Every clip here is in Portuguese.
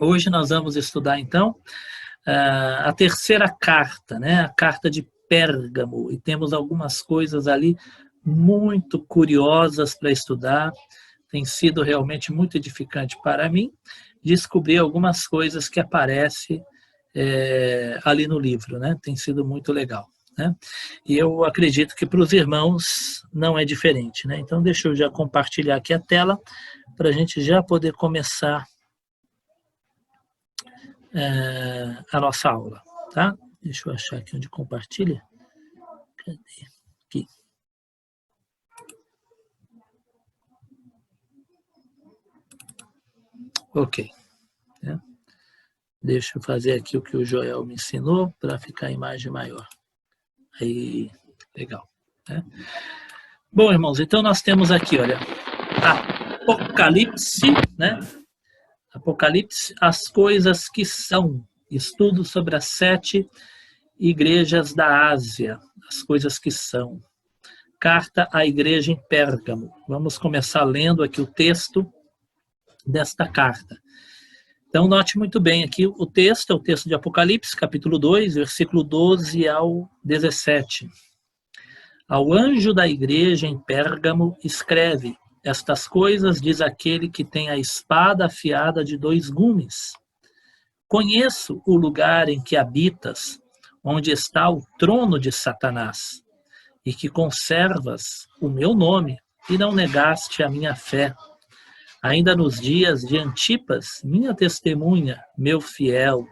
Hoje nós vamos estudar, então, a terceira carta, né? A carta de Pérgamo, e temos algumas coisas ali muito curiosas para estudar. Tem sido realmente muito edificante para mim descobrir algumas coisas que aparecem ali no livro, né? Tem sido muito legal, né? E eu acredito que para os irmãos não é diferente, né? Então deixa eu já compartilhar aqui a tela para a gente já poder começar a nossa aula, tá? Deixa eu achar aqui onde compartilha. Cadê? Aqui. Ok. Deixa eu fazer aqui o que o Joel me ensinou para ficar a imagem maior. Aí, legal. Né? Bom, irmãos, então nós temos aqui, olha, Apocalipse, né? Apocalipse, as coisas que são. Estudo sobre as 7 igrejas da Ásia, as coisas que são. Carta à igreja em Pérgamo. Vamos começar lendo aqui o texto desta carta. Então, note muito bem aqui o texto, é o texto de Apocalipse, capítulo 2, versículo 12 ao 17. Ao anjo da igreja em Pérgamo, escreve: estas coisas diz aquele que tem a espada afiada de 2 gumes. Conheço o lugar em que habitas, onde está o trono de Satanás, e que conservas o meu nome e não negaste a minha fé. Ainda nos dias de Antipas, minha testemunha, meu fiel,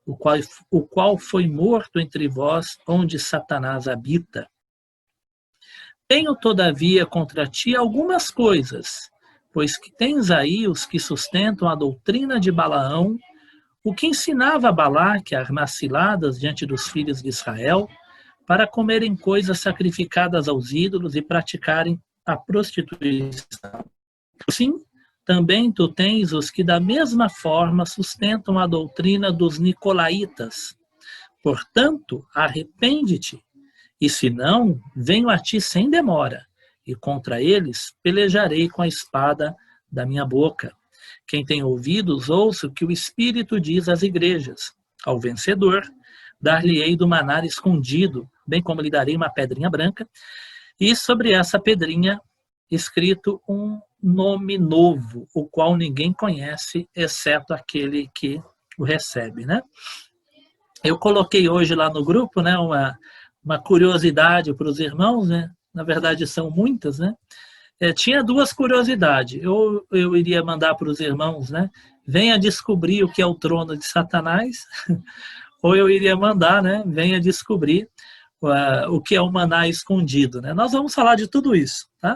o qual foi morto entre vós, onde Satanás habita. Tenho, todavia, contra ti algumas coisas, pois que tens aí os que sustentam a doutrina de Balaão, o que ensinava a Balaque a armar ciladas diante dos filhos de Israel, para comerem coisas sacrificadas aos ídolos e praticarem a prostituição. Sim, também tu tens os que da mesma forma sustentam a doutrina dos nicolaítas. Portanto, arrepende-te, e se não, venho a ti sem demora, e contra eles pelejarei com a espada da minha boca. Quem tem ouvidos, ouça o que o Espírito diz às igrejas. Ao vencedor, dar-lhe-ei do maná escondido, bem como lhe darei uma pedrinha branca, e sobre essa pedrinha escrito um nome novo, o qual ninguém conhece, exceto aquele que o recebe, né? Eu coloquei hoje lá no grupo, né, uma curiosidade para os irmãos, né? Na verdade são muitas, né? Tinha 2 curiosidades. Eu iria mandar para os irmãos, né? Venha descobrir o que é o trono de Satanás, ou eu iria mandar, né? Venha descobrir o que é o maná escondido, né? Nós vamos falar de tudo isso, tá?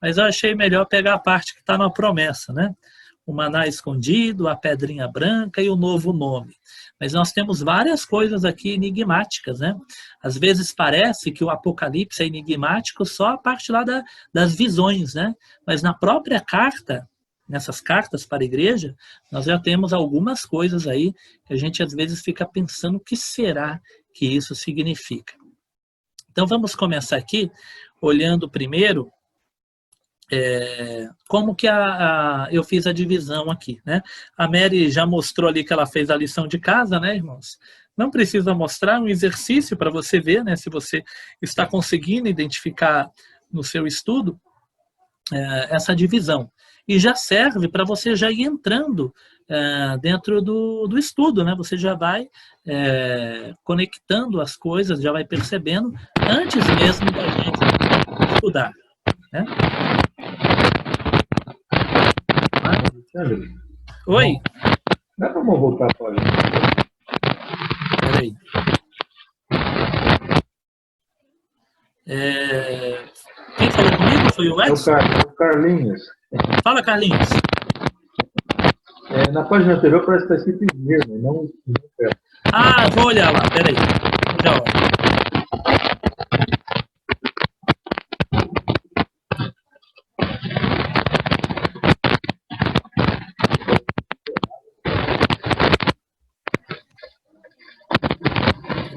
Mas eu achei melhor pegar a parte que está na promessa, né? O maná escondido, a pedrinha branca e o novo nome. Mas nós temos várias coisas aqui enigmáticas, né? Às vezes parece que o Apocalipse é enigmático só a parte lá das visões, né? Mas na própria carta, nessas cartas para a igreja, nós já temos algumas coisas aí que a gente às vezes fica pensando o que será que isso significa. Então vamos começar aqui olhando primeiro como que eu fiz a divisão aqui, né? A Mary já mostrou ali que ela fez a lição de casa, né, irmãos? Não precisa mostrar, um exercício para você ver, né? Se você está conseguindo identificar no seu estudo essa divisão. E já serve para você já ir entrando dentro do estudo, né? Você já vai conectando as coisas, já vai percebendo antes mesmo da gente estudar, né? Oi? Dá para voltar para ali? Peraí. Quem falou comigo foi o Edson? É o Carlinhos. Fala, Carlinhos. Na página anterior parece que está escrito mesmo, não certo. Ah, vou olhar lá, peraí. Já olho.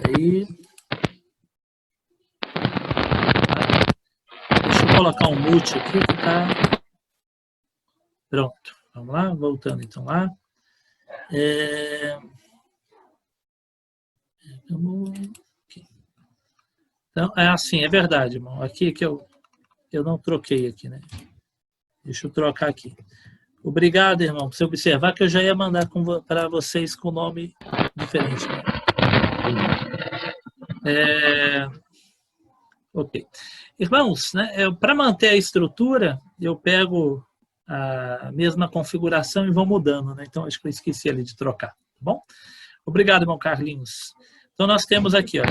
Peraí. Deixa eu colocar um mute aqui que tá. Pronto. Vamos lá, voltando então lá. Então, é assim, é verdade, irmão. Aqui que eu não troquei aqui, né? Deixa eu trocar aqui. Obrigado, irmão, por você observar que eu já ia mandar para vocês com nome diferente. Né? Ok. Irmãos, né, para manter a estrutura, eu pego a mesma configuração e vou mudando. Né? Então, acho que eu esqueci ali de trocar. Tá bom? Obrigado, irmão Carlinhos. Então, nós temos aqui, ó,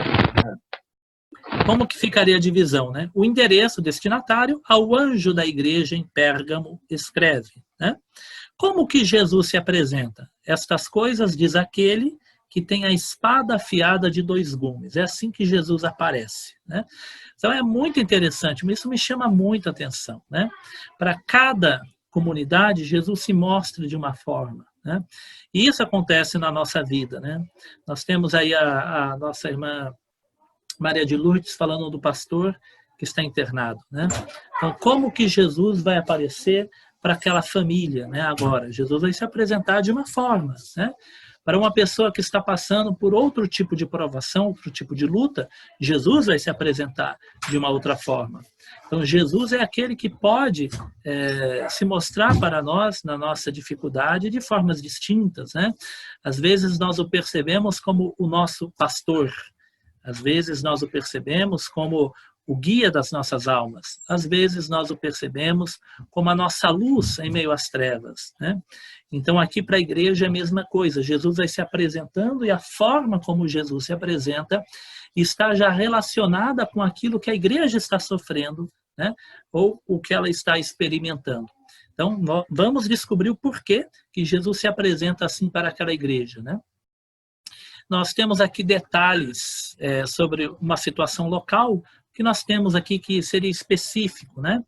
como que ficaria a divisão? Né? O endereço destinatário ao anjo da igreja em Pérgamo escreve. Né? Como que Jesus se apresenta? Estas coisas diz aquele que tem a espada afiada de 2 gumes. É assim que Jesus aparece. Né? Então é muito interessante, isso me chama muito a atenção. Né? Para cada comunidade, Jesus se mostra de uma forma. Né? E isso acontece na nossa vida. Né? Nós temos aí a nossa irmã Maria de Lourdes falando do pastor que está internado. Né? Então, como que Jesus vai aparecer para aquela família, né? Agora, Jesus vai se apresentar de uma forma, né? Para uma pessoa que está passando por outro tipo de provação, outro tipo de luta, Jesus vai se apresentar de uma outra forma. Então, Jesus é aquele que pode se mostrar para nós, na nossa dificuldade, de formas distintas, né? Às vezes nós o percebemos como o nosso pastor, às vezes nós o percebemos como o guia das nossas almas. Às vezes nós o percebemos como a nossa luz em meio às trevas. Né? Então aqui para a igreja é a mesma coisa. Jesus vai se apresentando e a forma como Jesus se apresenta está já relacionada com aquilo que a igreja está sofrendo, né? Ou o que ela está experimentando. Então vamos descobrir o porquê que Jesus se apresenta assim para aquela igreja. Né? Nós temos aqui detalhes sobre uma situação local que nós temos aqui que seria específico, né?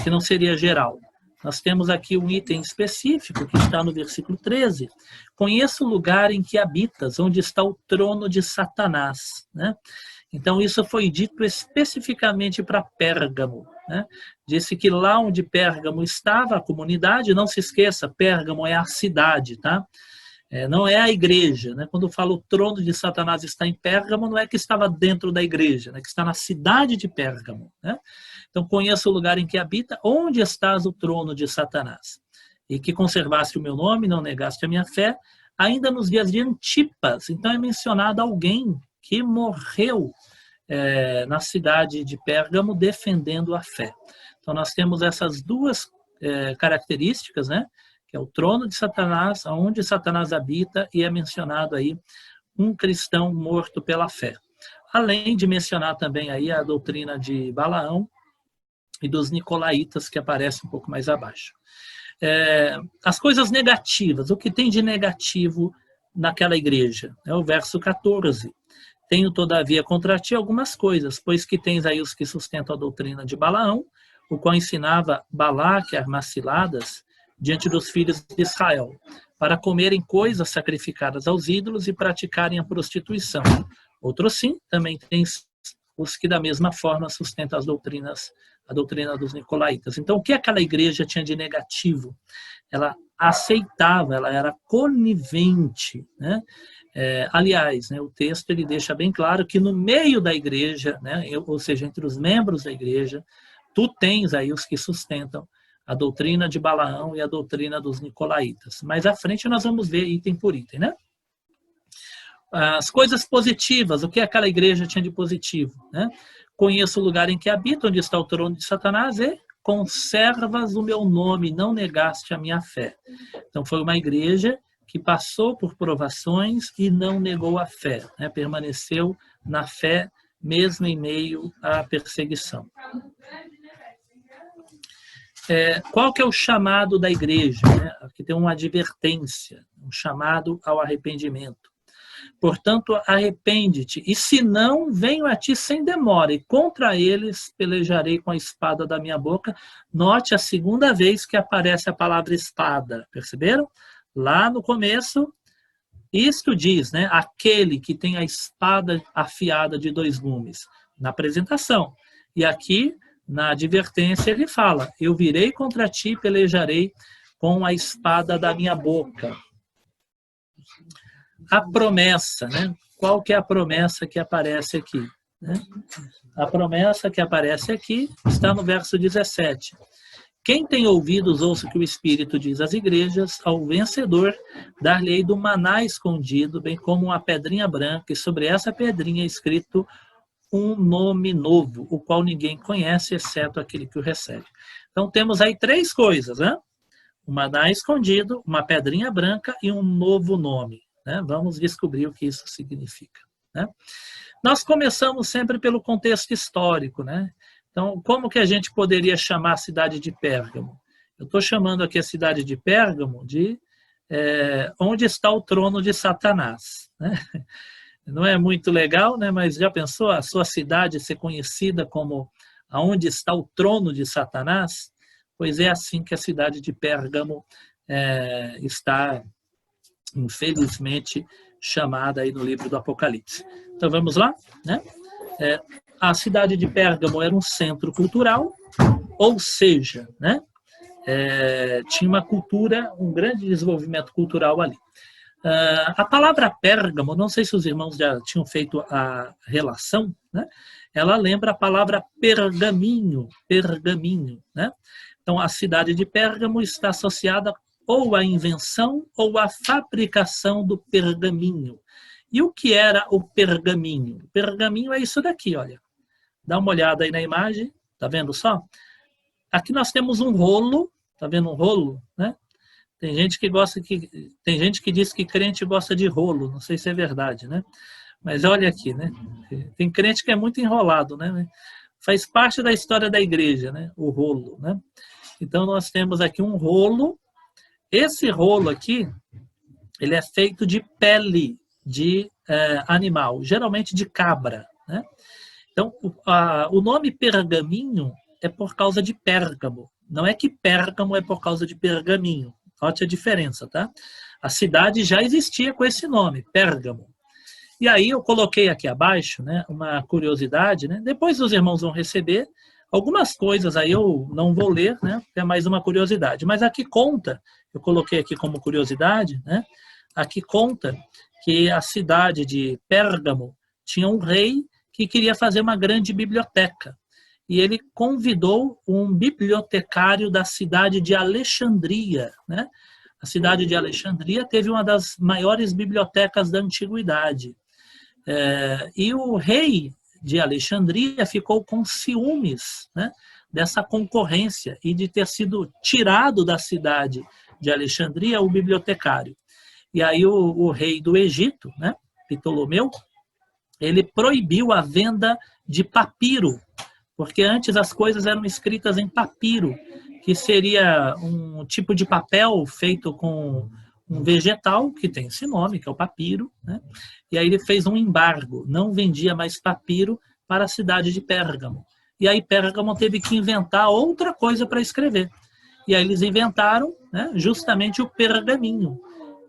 Que não seria geral. Nós temos aqui um item específico que está no versículo 13. Conheça o lugar em que habitas, onde está o trono de Satanás. Né? Então, isso foi dito especificamente para Pérgamo. Né? Disse que lá onde Pérgamo estava, a comunidade, não se esqueça, Pérgamo é a cidade, tá? Não é a igreja. Né? Quando fala o trono de Satanás está em Pérgamo, não é que estava dentro da igreja, né? Que está na cidade de Pérgamo. Né? Então, conheça o lugar em que habita, onde estás o trono de Satanás. E que conservaste o meu nome, não negaste a minha fé, ainda nos dias de Antipas. Então, é mencionado alguém que morreu na cidade de Pérgamo defendendo a fé. Então, nós temos essas duas características, né? Que é o trono de Satanás, onde Satanás habita, e é mencionado aí um cristão morto pela fé. Além de mencionar também aí a doutrina de Balaão e dos nicolaítas, que aparece um pouco mais abaixo. As coisas negativas, o que tem de negativo naquela igreja? É o verso 14. Tenho, todavia, contra ti algumas coisas, pois que tens aí os que sustentam a doutrina de Balaão, o qual ensinava Balaque armas ciladas diante dos filhos de Israel, para comerem coisas sacrificadas aos ídolos e praticarem a prostituição. Outros sim, também tem os que da mesma forma sustentam a doutrina dos nicolaítas. Então, o que aquela igreja tinha de negativo? Ela aceitava, ela era conivente, né? Aliás, né, o texto ele deixa bem claro que no meio da igreja, né, ou seja, entre os membros da igreja, tu tens aí os que sustentam a doutrina de Balaão e a doutrina dos nicolaítas. Mais à frente nós vamos ver item por item, né? As coisas positivas, o que aquela igreja tinha de positivo, né? Conheço o lugar em que habito, onde está o trono de Satanás, e conservas o meu nome, não negaste a minha fé. Então foi uma igreja que passou por provações e não negou a fé, né? Permaneceu na fé mesmo em meio à perseguição. Qual que é o chamado da igreja? Né? Aqui tem uma advertência, um chamado ao arrependimento. Portanto, arrepende-te, e se não, venho a ti sem demora, e contra eles pelejarei com a espada da minha boca. Note a segunda vez que aparece a palavra espada, perceberam? Lá no começo, isto diz, né? Aquele que tem a espada afiada de 2 gumes, na apresentação. E aqui, na advertência, ele fala, eu virei contra ti e pelejarei com a espada da minha boca. A promessa, né? Qual que é a promessa que aparece aqui? Né? A promessa que aparece aqui está no verso 17. Quem tem ouvidos, ouça o que o Espírito diz às igrejas, ao vencedor, dar-lhe-ei do maná escondido, bem como uma pedrinha branca, e sobre essa pedrinha é escrito um nome novo, o qual ninguém conhece, exceto aquele que o recebe. Então temos aí 3 coisas, né? Um maná escondido, uma pedrinha branca e um novo nome. Né? Vamos descobrir o que isso significa. Né? Nós começamos sempre pelo contexto histórico, né? Então, como que a gente poderia chamar a cidade de Pérgamo? Eu estou chamando aqui a cidade de Pérgamo de onde está o trono de Satanás. Né? Não é muito legal, né? Mas já pensou a sua cidade ser conhecida como aonde está o trono de Satanás? Pois é assim que a cidade de Pérgamo está, infelizmente, chamada aí no livro do Apocalipse. Então vamos lá, né? A cidade de Pérgamo era um centro cultural, ou seja, né? Tinha uma cultura, um grande desenvolvimento cultural ali. A palavra Pérgamo, não sei se os irmãos já tinham feito a relação, né? Ela lembra a palavra pergaminho, né? Então a cidade de Pérgamo está associada ou à invenção ou à fabricação do pergaminho. E o que era o pergaminho? O pergaminho é isso daqui, olha. Dá uma olhada aí na imagem, tá vendo só? Aqui nós temos um rolo, tá vendo um rolo, né? Tem gente que diz que crente gosta de rolo, não sei se é verdade, né? Mas olha aqui, né? Tem crente que é muito enrolado, né? Faz parte da história da igreja, né? O rolo, né? Então nós temos aqui um rolo. Esse rolo aqui, ele é feito de pele de animal, geralmente de cabra, né? Então, o nome pergaminho é por causa de Pérgamo. Não é que Pérgamo é por causa de pergaminho. Note a diferença, tá? A cidade já existia com esse nome, Pérgamo. E aí eu coloquei aqui abaixo, né, uma curiosidade, né? Depois os irmãos vão receber algumas coisas aí eu não vou ler, né? É mais uma curiosidade. Mas aqui conta, eu coloquei aqui como curiosidade, né? Aqui conta que a cidade de Pérgamo tinha um rei que queria fazer uma grande biblioteca. E ele convidou um bibliotecário da cidade de Alexandria, né? A cidade de Alexandria teve uma das maiores bibliotecas da antiguidade. E o rei de Alexandria ficou com ciúmes, né, dessa concorrência e de ter sido tirado da cidade de Alexandria o bibliotecário. E aí o rei do Egito, né, Ptolomeu, ele proibiu a venda de papiro, porque antes as coisas eram escritas em papiro, que seria um tipo de papel feito com um vegetal, que tem esse nome, que é o papiro, né? E aí ele fez um embargo, não vendia mais papiro para a cidade de Pérgamo. E aí Pérgamo teve que inventar outra coisa para escrever. E aí eles inventaram, né, justamente o pergaminho,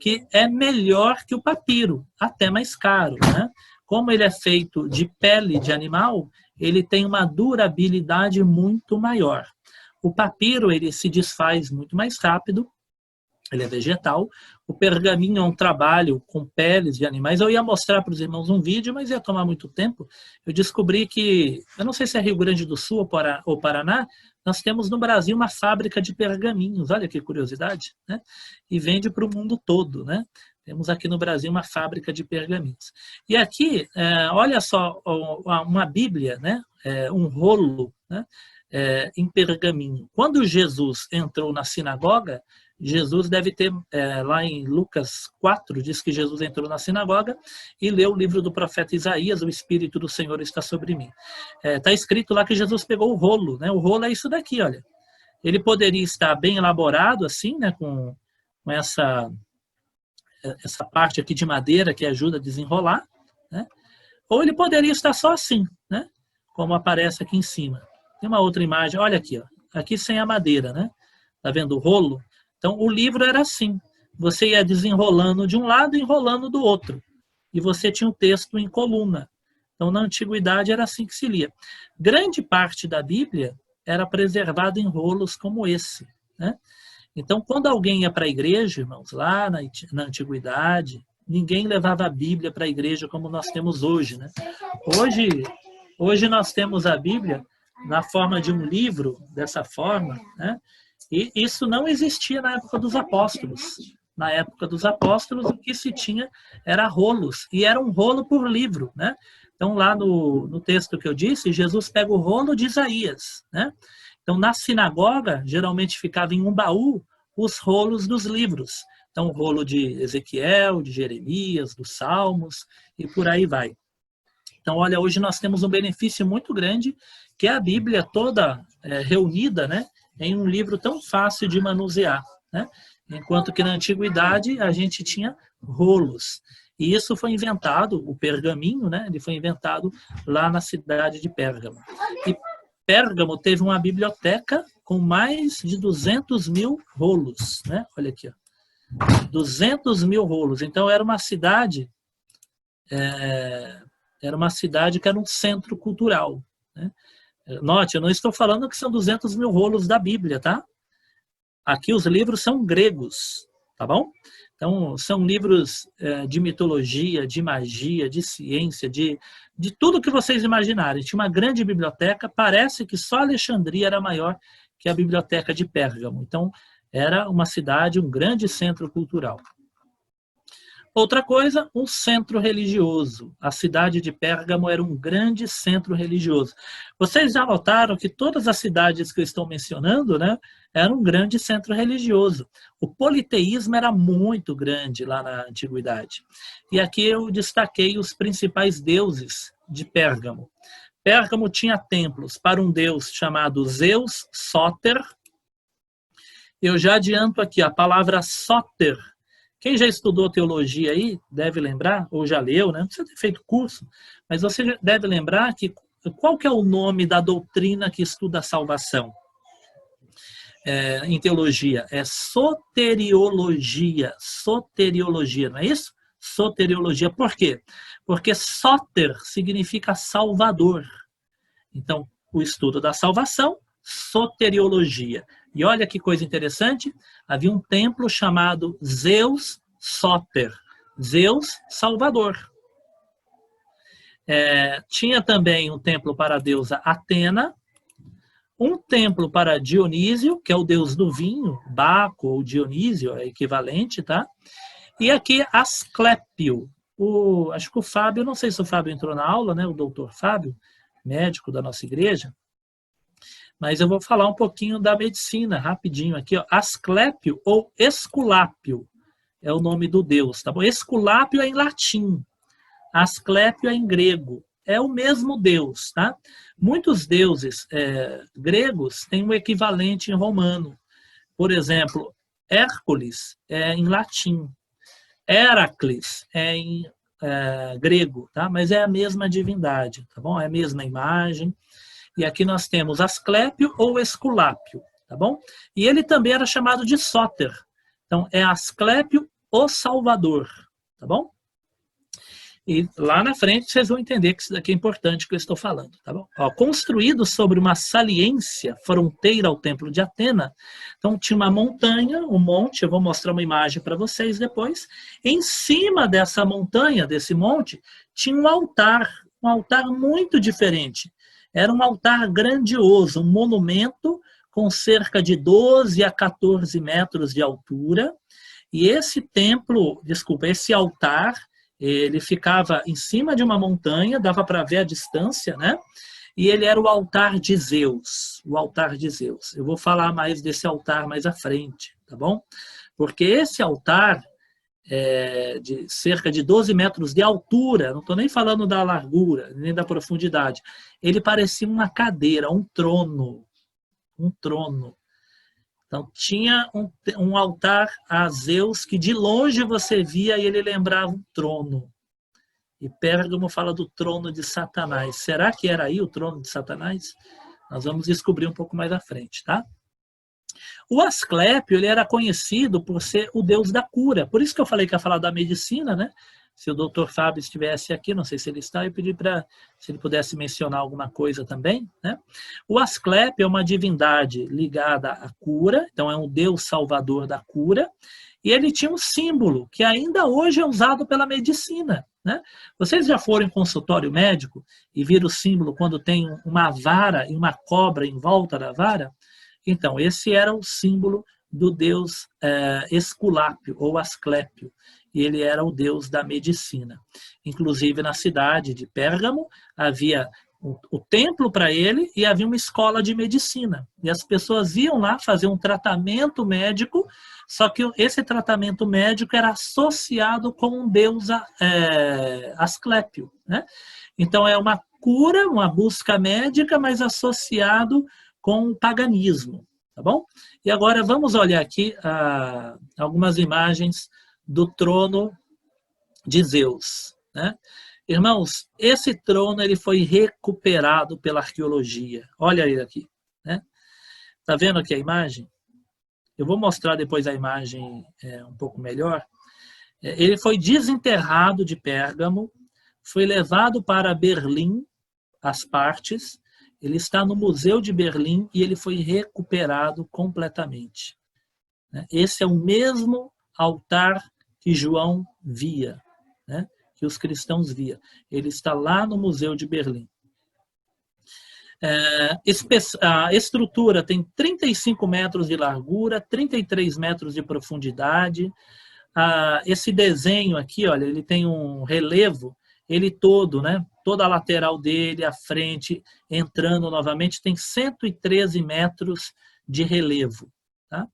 que é melhor que o papiro, até mais caro, né? Como ele é feito de pele de animal, ele tem uma durabilidade muito maior. O papiro, ele se desfaz muito mais rápido, ele é vegetal. O pergaminho é um trabalho com peles de animais. Eu ia mostrar para os irmãos um vídeo, mas ia tomar muito tempo. Eu descobri que, eu não sei se é Rio Grande do Sul ou Paraná, nós temos no Brasil uma fábrica de pergaminhos. Olha que curiosidade, né? E vende para o mundo todo, né? Temos aqui no Brasil uma fábrica de pergaminhos. E aqui, olha só, uma Bíblia, né? Um rolo, né? Em pergaminho. Quando Jesus entrou na sinagoga, Jesus deve ter, lá em Lucas 4, diz que Jesus entrou na sinagoga e leu o livro do profeta Isaías, o Espírito do Senhor está sobre mim. Está escrito lá que Jesus pegou o rolo, né? O rolo é isso daqui, olha. Ele poderia estar bem elaborado, assim, né? Com essa parte aqui de madeira que ajuda a desenrolar, né? Ou ele poderia estar só assim, né? Como aparece aqui em cima. Tem uma outra imagem, olha aqui, ó. Aqui sem a madeira, né? Tá vendo o rolo? Então, o livro era assim. Você ia desenrolando de um lado e enrolando do outro. E você tinha o texto em coluna. Então, na antiguidade, era assim que se lia. Grande parte da Bíblia era preservada em rolos como esse, né? Então, quando alguém ia para a igreja, irmãos, lá na antiguidade, ninguém levava a Bíblia para a igreja como nós temos hoje, né? Hoje nós temos a Bíblia na forma de um livro, dessa forma, né? E isso não existia na época dos apóstolos. Na época dos apóstolos, o que se tinha era rolos, e era um rolo por livro, né? Então, lá no texto que eu disse, Jesus pega o rolo de Isaías, né? Então, na sinagoga, geralmente ficava em um baú os rolos dos livros. Então, o rolo de Ezequiel, de Jeremias, dos Salmos, e por aí vai. Então, olha, hoje nós temos um benefício muito grande, que é a Bíblia toda reunida, né, em um livro tão fácil de manusear, né? Enquanto que na antiguidade a gente tinha rolos. E isso foi inventado, o pergaminho, né, ele foi inventado lá na cidade de Pérgamo. E Pérgamo teve uma biblioteca com mais de 200 mil rolos, né? Olha aqui, ó. 200 mil rolos. Então era uma cidade que era um centro cultural, né? Note, eu não estou falando que são 200 mil rolos da Bíblia, tá? Aqui os livros são gregos, tá bom? Então, são livros de mitologia, de magia, de ciência, de tudo que vocês imaginarem. Tinha uma grande biblioteca, parece que só Alexandria era maior que a biblioteca de Pérgamo. Então, era uma cidade, um grande centro cultural. Outra coisa, um centro religioso. A cidade de Pérgamo era um grande centro religioso. Vocês já notaram que todas as cidades que eu estou mencionando, né, eram um grande centro religioso. O politeísmo era muito grande lá na antiguidade. E aqui eu destaquei os principais deuses de Pérgamo. Pérgamo tinha templos para um deus chamado Zeus Sóter. Eu já adianto aqui, a palavra Sóter, quem já estudou teologia aí deve lembrar, ou já leu, né? Não precisa ter feito curso, mas você deve lembrar que qual que é o nome da doutrina que estuda a salvação em teologia? É soteriologia. Soteriologia, não é isso? Soteriologia. Por quê? Porque sóter significa salvador. Então, o estudo da salvação, soteriologia. E olha que coisa interessante, havia um templo chamado Zeus Sóter, Zeus Salvador. Tinha também um templo para a deusa Atena, um templo para Dionísio, que é o deus do vinho, Baco ou Dionísio, é equivalente, tá? E aqui Asclépio. Acho que o Fábio, não sei se o Fábio entrou na aula, né? O doutor Fábio, médico da nossa igreja. Mas eu vou falar um pouquinho da medicina, rapidinho aqui, ó. Asclépio ou Esculápio é o nome do deus, tá bom? Esculápio é em latim, Asclépio é em grego. É o mesmo deus, tá? Muitos deuses gregos têm um equivalente em romano. Por exemplo, Hércules é em latim, Heracles é em grego, tá? Mas é a mesma divindade, tá bom? É a mesma imagem. E aqui nós temos Asclépio ou Esculápio, tá bom? E ele também era chamado de Sóter. Então, é Asclépio o Salvador, tá bom? E lá na frente vocês vão entender que isso daqui é importante que eu estou falando, tá bom? Ó, construído sobre uma saliência fronteira ao Templo de Atena, então tinha uma montanha, um monte, eu vou mostrar uma imagem para vocês depois. Em cima dessa montanha, desse monte, tinha um altar muito diferente. Era um altar grandioso, um monumento com cerca de 12 a 14 metros de altura. E esse altar, ele ficava em cima de uma montanha, dava para ver a distância, né? E ele era o altar de Zeus, o altar de Zeus. Eu vou falar mais desse altar mais à frente, tá bom? Porque esse altar de cerca de 12 metros de altura, não estou nem falando da largura, nem da profundidade, ele parecia uma cadeira, um trono. Então, tinha um altar a Zeus que de longe você via e ele lembrava um trono. E Pérgamo fala do trono de Satanás. Será que era aí o trono de Satanás? Nós vamos descobrir um pouco mais à frente, tá? O Asclépio, ele era conhecido por ser o deus da cura. Por isso que eu falei que ia falar da medicina, né? Se o doutor Fábio estivesse aqui, não sei se ele está, eu pedi para se ele pudesse mencionar alguma coisa também, né? O Asclépio é uma divindade ligada à cura, então é um deus salvador da cura, e ele tinha um símbolo que ainda hoje é usado pela medicina, né? Vocês já foram em consultório médico e viram o símbolo quando tem uma vara e uma cobra em volta da vara? Então, esse era o símbolo do deus Esculápio, ou Asclépio, e ele era o deus da medicina. Inclusive, na cidade de Pérgamo, havia o templo para ele e havia uma escola de medicina. E as pessoas iam lá fazer um tratamento médico, só que esse tratamento médico era associado com um deus Asclépio, né? Então, é uma cura, uma busca médica, mas associado com o paganismo, tá bom? E agora vamos olhar aqui algumas imagens do trono de Zeus, né? Irmãos, esse trono ele foi recuperado pela arqueologia. Olha ele aqui, né? Tá vendo aqui a imagem? Eu vou mostrar depois a imagem um pouco melhor. Ele foi desenterrado de Pérgamo, foi levado para Berlim, as partes. Ele está no Museu de Berlim e ele foi recuperado completamente. Esse é o mesmo altar que João via, né? Que os cristãos via. Ele está lá no Museu de Berlim. A estrutura tem 35 metros de largura, 33 metros de profundidade. Esse desenho aqui, olha, ele tem um relevo, ele todo, né? Toda a lateral dele, a frente, entrando novamente, tem 113 metros de relevo. Tá?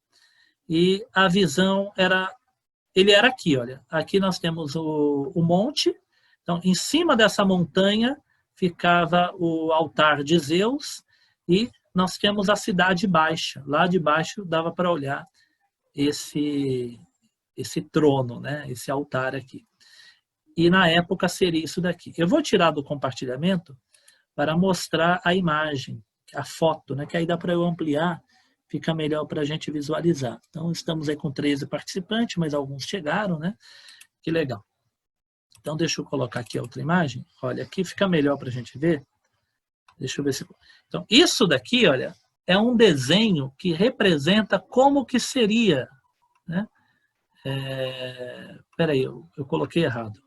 E a visão ele era aqui, olha. Aqui nós temos o monte. Então, em cima dessa montanha ficava o altar de Zeus e nós temos a cidade baixa. Lá de baixo dava para olhar esse trono, né? Esse altar aqui. E na época seria isso daqui. Eu vou tirar do compartilhamento para mostrar a imagem, a foto, né? Que aí dá para eu ampliar, fica melhor para a gente visualizar. Então, estamos aí com 13 participantes, mas alguns chegaram, né? Que legal. Então, deixa eu colocar aqui a outra imagem. Olha, aqui fica melhor para a gente ver. Deixa eu ver se... Então, isso daqui, olha, é um desenho que representa como que seria, né? Peraí, eu coloquei errado.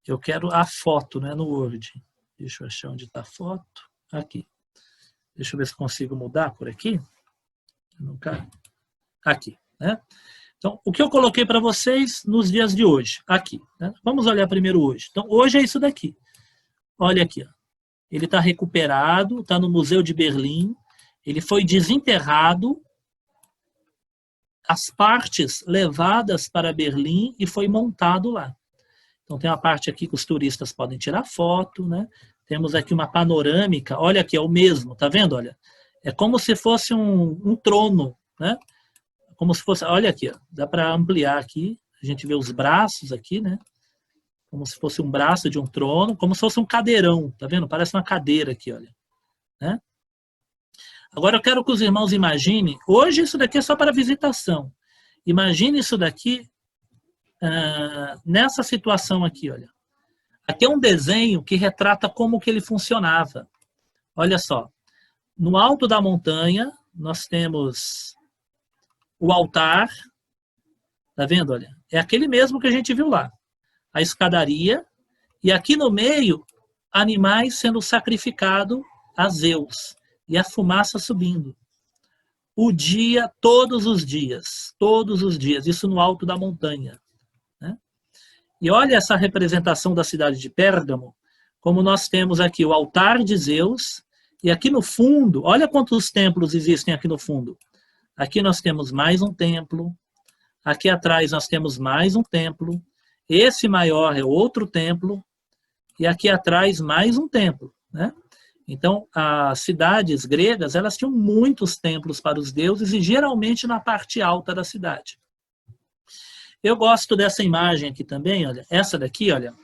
Eu quero a foto, né, no Word. Deixa eu achar onde está a foto. Aqui. Deixa eu ver se consigo mudar por aqui. Aqui, né? Então, o que eu coloquei para vocês nos dias de hoje? Aqui. Né? Vamos olhar primeiro hoje. Então, hoje é isso daqui. Olha aqui. Ó. Ele está recuperado, está no Museu de Berlim. Ele foi desenterrado, as partes levadas para Berlim e foi montado lá. Então, tem uma parte aqui que os turistas podem tirar foto, né? Temos aqui uma panorâmica. Olha aqui, é o mesmo, tá vendo? Olha, é como se fosse um trono, né? Como se fosse, olha aqui, ó, dá para ampliar aqui, a gente vê os braços aqui, né? Como se fosse um braço de um trono, como se fosse um cadeirão, tá vendo? Parece uma cadeira aqui, olha. Né? Agora eu quero que os irmãos imaginem, hoje isso daqui é só para visitação. Imagine isso daqui nessa situação aqui, olha. Aqui é um desenho que retrata como que ele funcionava. Olha só, no alto da montanha nós temos o altar, tá vendo? Olha, é aquele mesmo que a gente viu lá. A escadaria, e aqui no meio, animais sendo sacrificados a Zeus, e a fumaça subindo. O dia, todos os dias, isso no alto da montanha. Né? E olha essa representação da cidade de Pérgamo, como nós temos aqui o altar de Zeus, e aqui no fundo, olha quantos templos existem aqui no fundo. Aqui nós temos mais um templo, aqui atrás nós temos mais um templo, esse maior é outro templo, e aqui atrás mais um templo. Né? Então, as cidades gregas, elas tinham muitos templos para os deuses, e geralmente na parte alta da cidade. Eu gosto dessa imagem aqui também, olha, essa daqui, olha,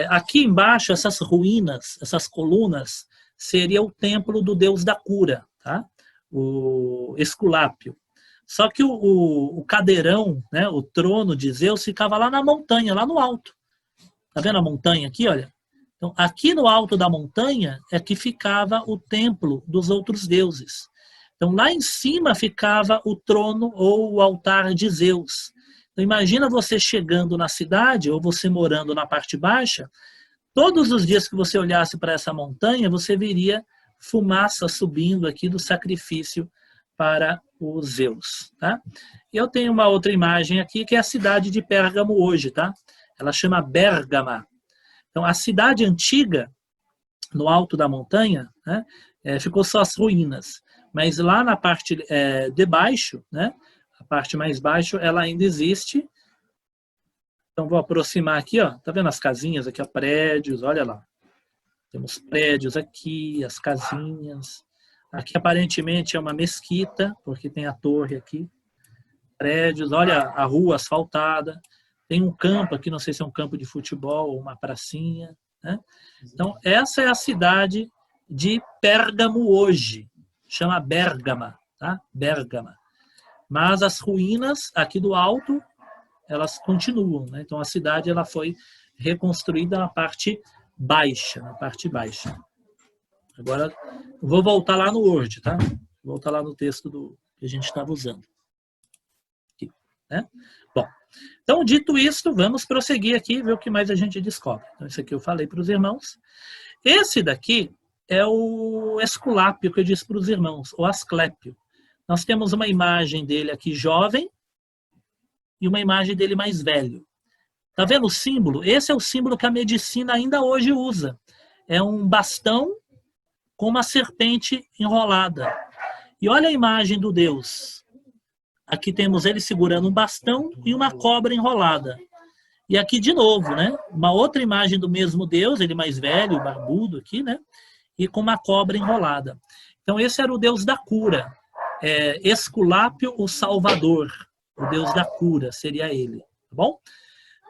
aqui embaixo, essas ruínas, essas colunas, seria o templo do deus da cura, tá? O Esculápio. Só que o cadeirão, né, o trono de Zeus, ficava lá na montanha, lá no alto. Tá vendo a montanha aqui, olha? Então, aqui no alto da montanha é que ficava o templo dos outros deuses. Então, lá em cima ficava o trono ou o altar de Zeus. Então, imagina você chegando na cidade, ou você morando na parte baixa, todos os dias que você olhasse para essa montanha, você veria fumaça subindo aqui do sacrifício para os Zeus. Tá? E eu tenho uma outra imagem aqui, que é a cidade de Pérgamo hoje. Tá? Ela chama Bérgama. Então, a cidade antiga, no alto da montanha, né, ficou só as ruínas. Mas lá na parte de baixo, né, a parte mais baixa, ela ainda existe. Então, vou aproximar aqui, ó. Tá vendo as casinhas aqui, ó, prédios, olha lá. Temos prédios aqui, as casinhas. Aqui, aparentemente, é uma mesquita, porque tem a torre aqui. Prédios, olha a rua asfaltada. Tem um campo aqui, não sei se é um campo de futebol ou uma pracinha. Né? Então, essa é a cidade de Pérgamo hoje. Chama Bérgama, tá? Bérgama. Mas as ruínas aqui do alto, elas continuam. Né? Então, a cidade ela foi reconstruída na parte baixa. Agora, vou voltar lá no Word, tá? Vou voltar lá no texto que a gente estava usando. Aqui, né? Bom, então, dito isto, vamos prosseguir aqui e ver o que mais a gente descobre. Então, isso aqui eu falei para os irmãos. Esse daqui é o Esculápio que eu disse para os irmãos, o Asclépio. Nós temos uma imagem dele aqui jovem e uma imagem dele mais velho. Tá vendo o símbolo? Esse é o símbolo que a medicina ainda hoje usa. É um bastão com uma serpente enrolada. E olha a imagem do Deus. Aqui temos ele segurando um bastão e uma cobra enrolada. E aqui de novo, né? Uma outra imagem do mesmo Deus, ele mais velho, barbudo aqui, né? E com uma cobra enrolada. Então esse era o Deus da cura. Esculápio, o Salvador. O Deus da cura seria ele. Tá bom?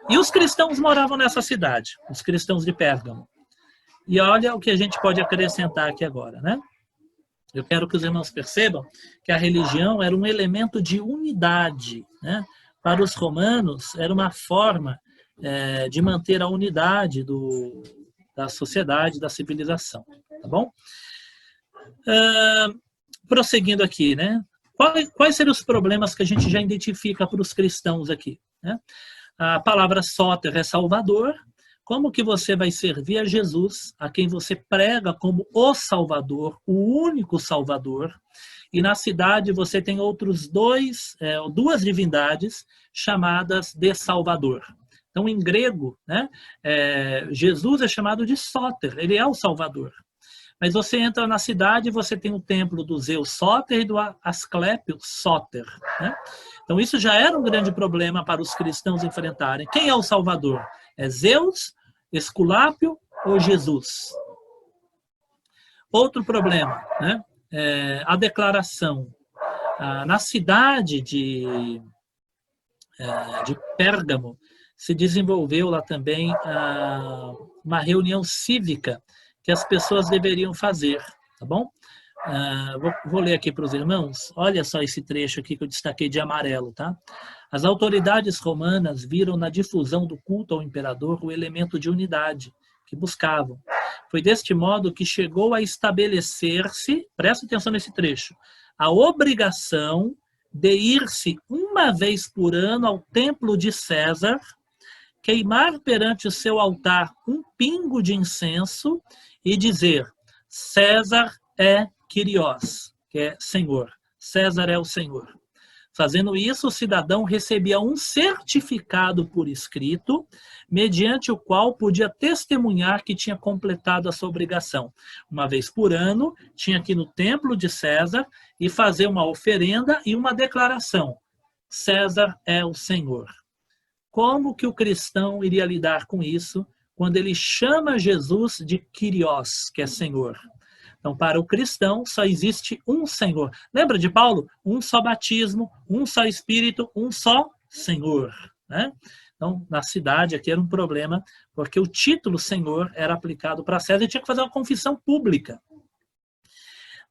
E os cristãos moravam nessa cidade, os cristãos de Pérgamo. E olha o que a gente pode acrescentar aqui agora, né? Eu quero que os irmãos percebam que a religião era um elemento de unidade, né? Para os romanos, era uma forma de manter a unidade da sociedade, da civilização, tá bom? Prosseguindo aqui, né? Quais seriam os problemas que a gente já identifica para os cristãos aqui, né? A palavra sóter é Salvador. Como que você vai servir a Jesus, a quem você prega como o Salvador, o único Salvador, e na cidade você tem outros duas divindades chamadas de Salvador. Então, em grego, né, Jesus é chamado de Sóter, ele é o Salvador. Mas você entra na cidade e você tem o templo do Zeus Sóter e do Asclépio Sóter. Né? Então, isso já era um grande problema para os cristãos enfrentarem. Quem é o Salvador? É Zeus, Esculápio ou Jesus? Outro problema, né? A declaração. Na cidade de Pérgamo, se desenvolveu lá também uma reunião cívica que as pessoas deveriam fazer, tá bom? Vou ler aqui para os irmãos. Olha só esse trecho aqui que eu destaquei de amarelo, tá? As autoridades romanas viram na difusão do culto ao imperador o elemento de unidade que buscavam. Foi deste modo que chegou a estabelecer-se, presta atenção nesse trecho, a obrigação de ir-se uma vez por ano ao templo de César, queimar perante o seu altar um pingo de incenso e dizer: César é Kyrios, que é Senhor. César é o Senhor. Fazendo isso, o cidadão recebia um certificado por escrito, mediante o qual podia testemunhar que tinha completado a sua obrigação. Uma vez por ano, tinha que ir no templo de César e fazer uma oferenda e uma declaração: César é o Senhor. Como que o cristão iria lidar com isso quando ele chama Jesus de Kyrios, que é Senhor? Então, para o cristão, só existe um Senhor. Lembra de Paulo? Um só batismo, um só Espírito, um só Senhor. Né? Então, na cidade aqui era um problema, porque o título Senhor era aplicado para César e tinha que fazer uma confissão pública.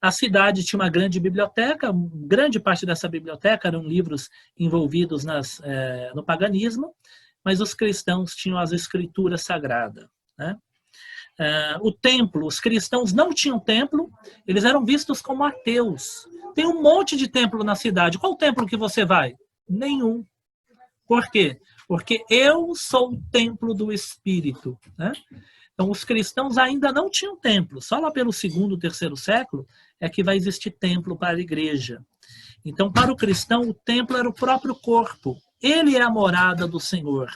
A cidade tinha uma grande biblioteca, grande parte dessa biblioteca eram livros envolvidos no paganismo, mas os cristãos tinham as escrituras sagradas, né? O templo, os cristãos não tinham templo, eles eram vistos como ateus. Tem um monte de templo na cidade. Qual templo que você vai? Nenhum. Por quê? Porque eu sou o templo do Espírito, né? Então, os cristãos ainda não tinham templo. Só lá pelo 2º, 3º século é que vai existir templo para a igreja. Então, para o cristão, o templo era o próprio corpo. Ele é a morada do Senhor.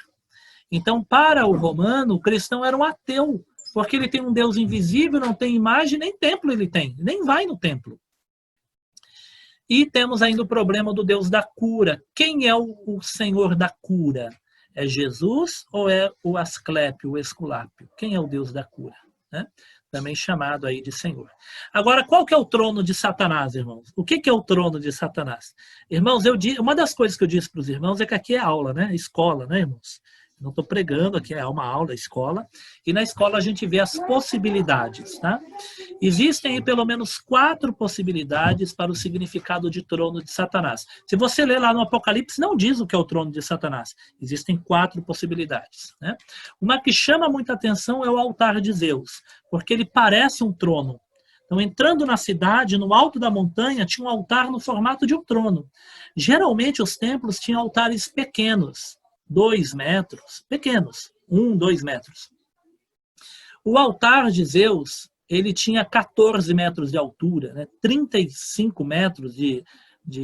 Então, para o romano, o cristão era um ateu, porque ele tem um Deus invisível, não tem imagem, nem templo ele tem, nem vai no templo. E temos ainda o problema do Deus da cura. Quem é o Senhor da cura? É Jesus ou é o Asclépio, o Esculápio? Quem é o Deus da cura? Né? Também chamado aí de Senhor. Agora, qual que é o trono de Satanás, irmãos? O que é o trono de Satanás? Irmãos, uma das coisas que eu disse para os irmãos é que aqui é aula, né? Escola, né, irmãos? Não estou pregando, aqui é uma aula, escola. E na escola a gente vê as possibilidades, tá? Existem aí pelo menos 4 possibilidades para o significado de trono de Satanás. Se você ler lá no Apocalipse, não diz o que é o trono de Satanás. Existem 4 possibilidades, né? Uma que chama muita atenção é o altar de Zeus, porque ele parece um trono. Então, entrando na cidade, no alto da montanha, tinha um altar no formato de um trono. Geralmente, os templos tinham altares pequenos, 2 metros, pequenos, 1, 2 metros. O altar de Zeus, ele tinha 14 metros de altura, né? 35 metros de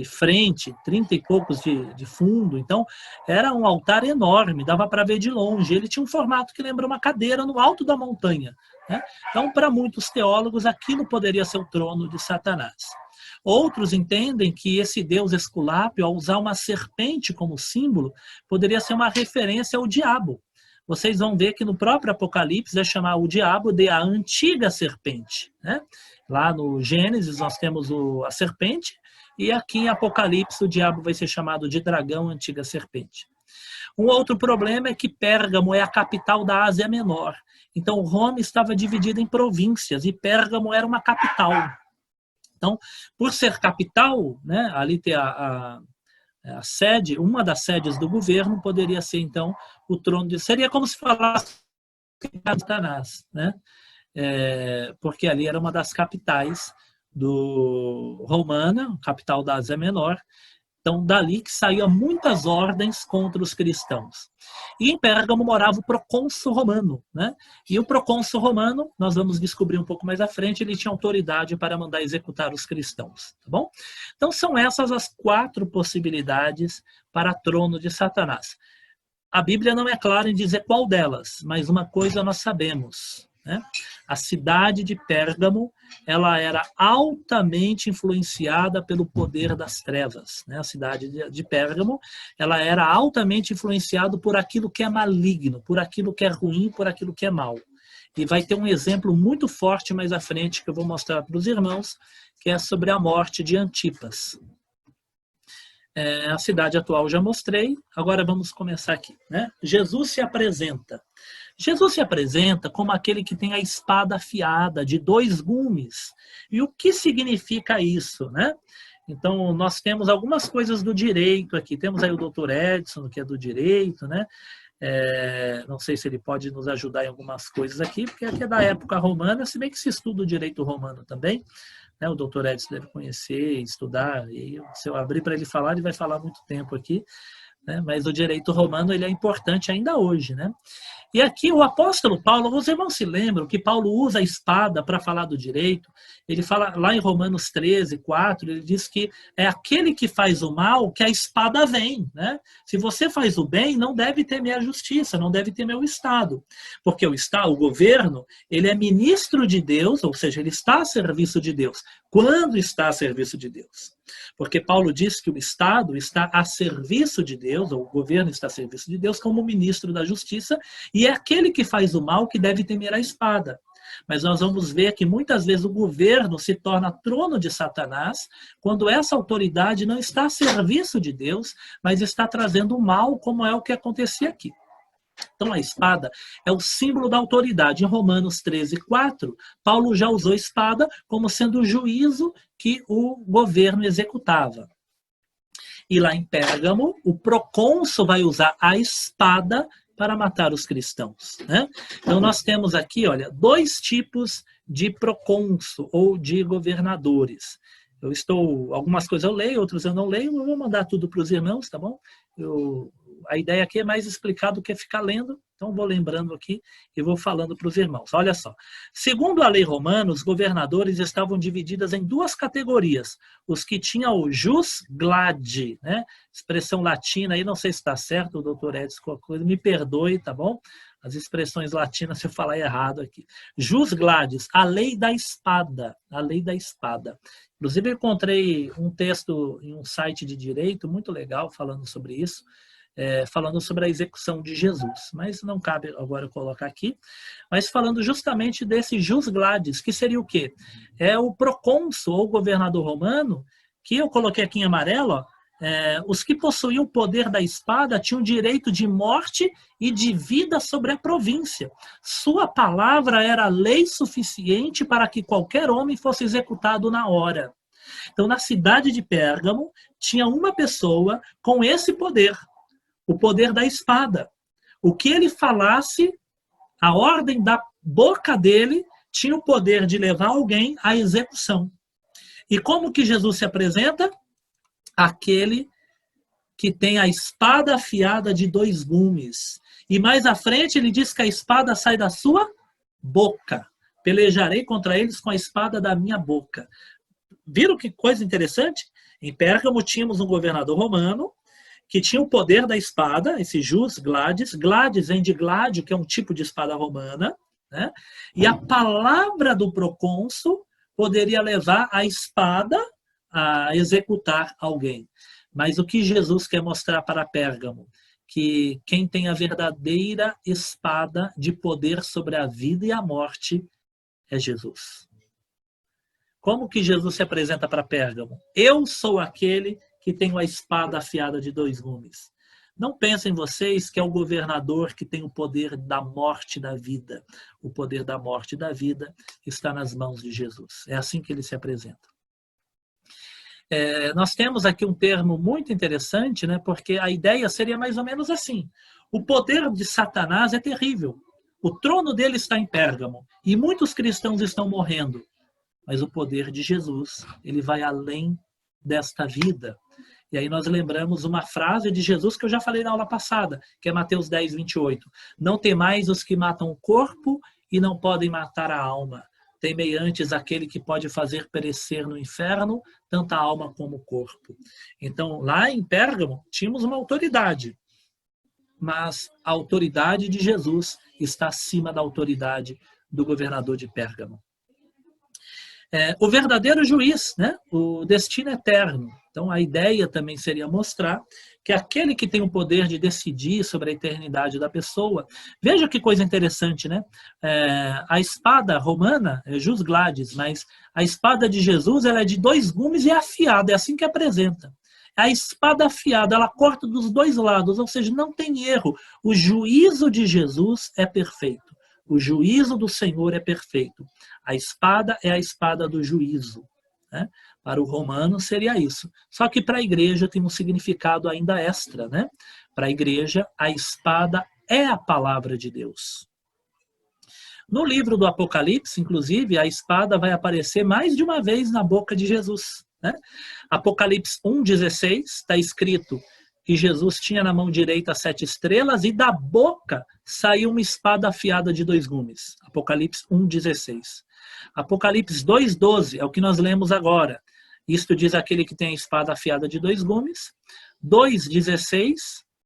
frente, 30 e poucos de fundo. Então, era um altar enorme, dava para ver de longe. Ele tinha um formato que lembra uma cadeira no alto da montanha, né? Então, para muitos teólogos, aquilo poderia ser o trono de Satanás. Outros entendem que esse deus Esculápio, ao usar uma serpente como símbolo, poderia ser uma referência ao diabo. Vocês vão ver que no próprio Apocalipse é chamar o diabo de a antiga serpente, né? Lá no Gênesis nós temos a serpente, e aqui em Apocalipse o diabo vai ser chamado de dragão, antiga serpente. Um outro problema é que Pérgamo é a capital da Ásia Menor. Então Roma estava dividida em províncias e Pérgamo era uma capital. Então, por ser capital, né, ali ter a sede, uma das sedes do governo poderia ser, então, o trono de... Seria como se falasse de Satanás, né? Porque ali era uma das capitais romana, capital da Ásia Menor. Então, dali que saíam muitas ordens contra os cristãos. E em Pérgamo morava o procônsul romano, né? E o procônsul romano, nós vamos descobrir um pouco mais à frente, ele tinha autoridade para mandar executar os cristãos, tá bom? Então, são essas as 4 possibilidades para trono de Satanás. A Bíblia não é clara em dizer qual delas, mas uma coisa nós sabemos, né? A cidade de Pérgamo, ela era altamente influenciada pelo poder das trevas, né? A cidade de Pérgamo, ela era altamente influenciada por aquilo que é maligno, por aquilo que é ruim, por aquilo que é mal. E vai ter um exemplo muito forte mais à frente que eu vou mostrar para os irmãos, que é sobre a morte de Antipas. A cidade atual já mostrei, agora vamos começar aqui, né? Jesus se apresenta. Jesus se apresenta como aquele que tem a espada afiada de 2 gumes. E o que significa isso, né? Então, nós temos algumas coisas do direito aqui. Temos aí o doutor Edson, que é do direito, né? Não sei se ele pode nos ajudar em algumas coisas aqui, porque aqui é da época romana, se bem que se estuda o direito romano também, né? O doutor Edson deve conhecer, estudar, e se eu abrir para ele falar, ele vai falar muito tempo aqui, né? Mas o direito romano ele é importante ainda hoje, né? E aqui o apóstolo Paulo, os irmãos se lembram que Paulo usa a espada para falar do direito. Ele fala lá em Romanos 13, 4, ele diz que é aquele que faz o mal que a espada vem, né? Se você faz o bem, não deve temer a justiça, não deve temer o Estado. Porque o governo, ele é ministro de Deus, ou seja, ele está a serviço de Deus. Quando está a serviço de Deus? Porque Paulo diz que o Estado está a serviço de Deus, ou o governo está a serviço de Deus como ministro da justiça, e é aquele que faz o mal que deve temer a espada. Mas nós vamos ver que muitas vezes o governo se torna trono de Satanás quando essa autoridade não está a serviço de Deus, mas está trazendo o mal, como é o que acontecia aqui. Então, a espada é o símbolo da autoridade. Em Romanos 13:4, Paulo já usou espada como sendo o juízo que o governo executava. E lá em Pérgamo, o procônsul vai usar a espada para matar os cristãos, né? Então, nós temos aqui, olha, 2 tipos de procônsul ou de governadores. Algumas coisas eu leio, outras eu não leio, eu vou mandar tudo para os irmãos, tá bom? A ideia aqui é mais explicar do que ficar lendo, então vou lembrando aqui e vou falando para os irmãos. Olha só, segundo a lei romana, os governadores estavam divididos em 2 categorias. Os que tinham o jus gladi, né? Expressão latina aí, não sei se está certo, o doutor Edson, qualquer coisa, me perdoe, tá bom? As expressões latinas, se eu falar errado aqui. Jus gladis, a lei da espada, a lei da espada. Inclusive, eu encontrei um texto em um site de direito muito legal falando sobre isso, falando sobre a execução de Jesus. Mas não cabe agora eu colocar aqui. Mas falando justamente desse jus gladis, que seria o quê? É o procônsul, ou governador romano, que eu coloquei aqui em amarelo, ó, os que possuíam o poder da espada tinham direito de morte e de vida sobre a província. Sua palavra era lei suficiente para que qualquer homem fosse executado na hora. Então, na cidade de Pérgamo, tinha uma pessoa com esse poder, o poder da espada. O que ele falasse, a ordem da boca dele tinha o poder de levar alguém à execução. E como que Jesus se apresenta? Aquele que tem a espada afiada de 2 gumes. E mais à frente ele diz que a espada sai da sua boca. Pelejarei contra eles com a espada da minha boca. Viram que coisa interessante? Em Pérgamo tínhamos um governador romano que tinha o poder da espada, esse jus gladis. Gladis vem de gladio, que é um tipo de espada romana, né? E a palavra do procônsul poderia levar a espada a executar alguém. Mas o que Jesus quer mostrar para Pérgamo? Que quem tem a verdadeira espada de poder sobre a vida e a morte é Jesus. Como que Jesus se apresenta para Pérgamo? Eu sou aquele que tenho a espada afiada de 2 gumes. Não pensem vocês que é o governador que tem o poder da morte e da vida. O poder da morte e da vida está nas mãos de Jesus. É assim que ele se apresenta. Nós temos aqui um termo muito interessante, né? Porque a ideia seria mais ou menos assim. O poder de Satanás é terrível. O trono dele está em Pérgamo e muitos cristãos estão morrendo. Mas o poder de Jesus, ele vai além desta vida. E aí nós lembramos uma frase de Jesus que eu já falei na aula passada, que é Mateus 10:28. Não temais os que matam o corpo e não podem matar a alma. Temei antes aquele que pode fazer perecer no inferno tanto a alma como o corpo. Então, lá em Pérgamo, tínhamos uma autoridade. Mas a autoridade de Jesus está acima da autoridade do governador de Pérgamo. O verdadeiro juiz, né? O destino eterno. Então, a ideia também seria mostrar que aquele que tem o poder de decidir sobre a eternidade da pessoa... Veja que coisa interessante, né? A espada romana é jus gladis, mas a espada de Jesus ela é de 2 gumes e é afiada, é assim que apresenta. A espada afiada, ela corta dos 2 lados, ou seja, não tem erro. O juízo de Jesus é perfeito. O juízo do Senhor é perfeito. A espada é a espada do juízo. Né? Para o romano seria isso. Só que para a igreja tem um significado ainda extra. Né? Para a igreja, a espada é a palavra de Deus. No livro do Apocalipse, inclusive, a espada vai aparecer mais de uma vez na boca de Jesus. Né? Apocalipse 1,16 está escrito que Jesus tinha na mão direita 7 estrelas e da boca saiu uma espada afiada de 2 gumes. Apocalipse 1,16. Apocalipse 2,12 é o que nós lemos agora. Isto diz aquele que tem a espada afiada de 2 gumes. 2,16,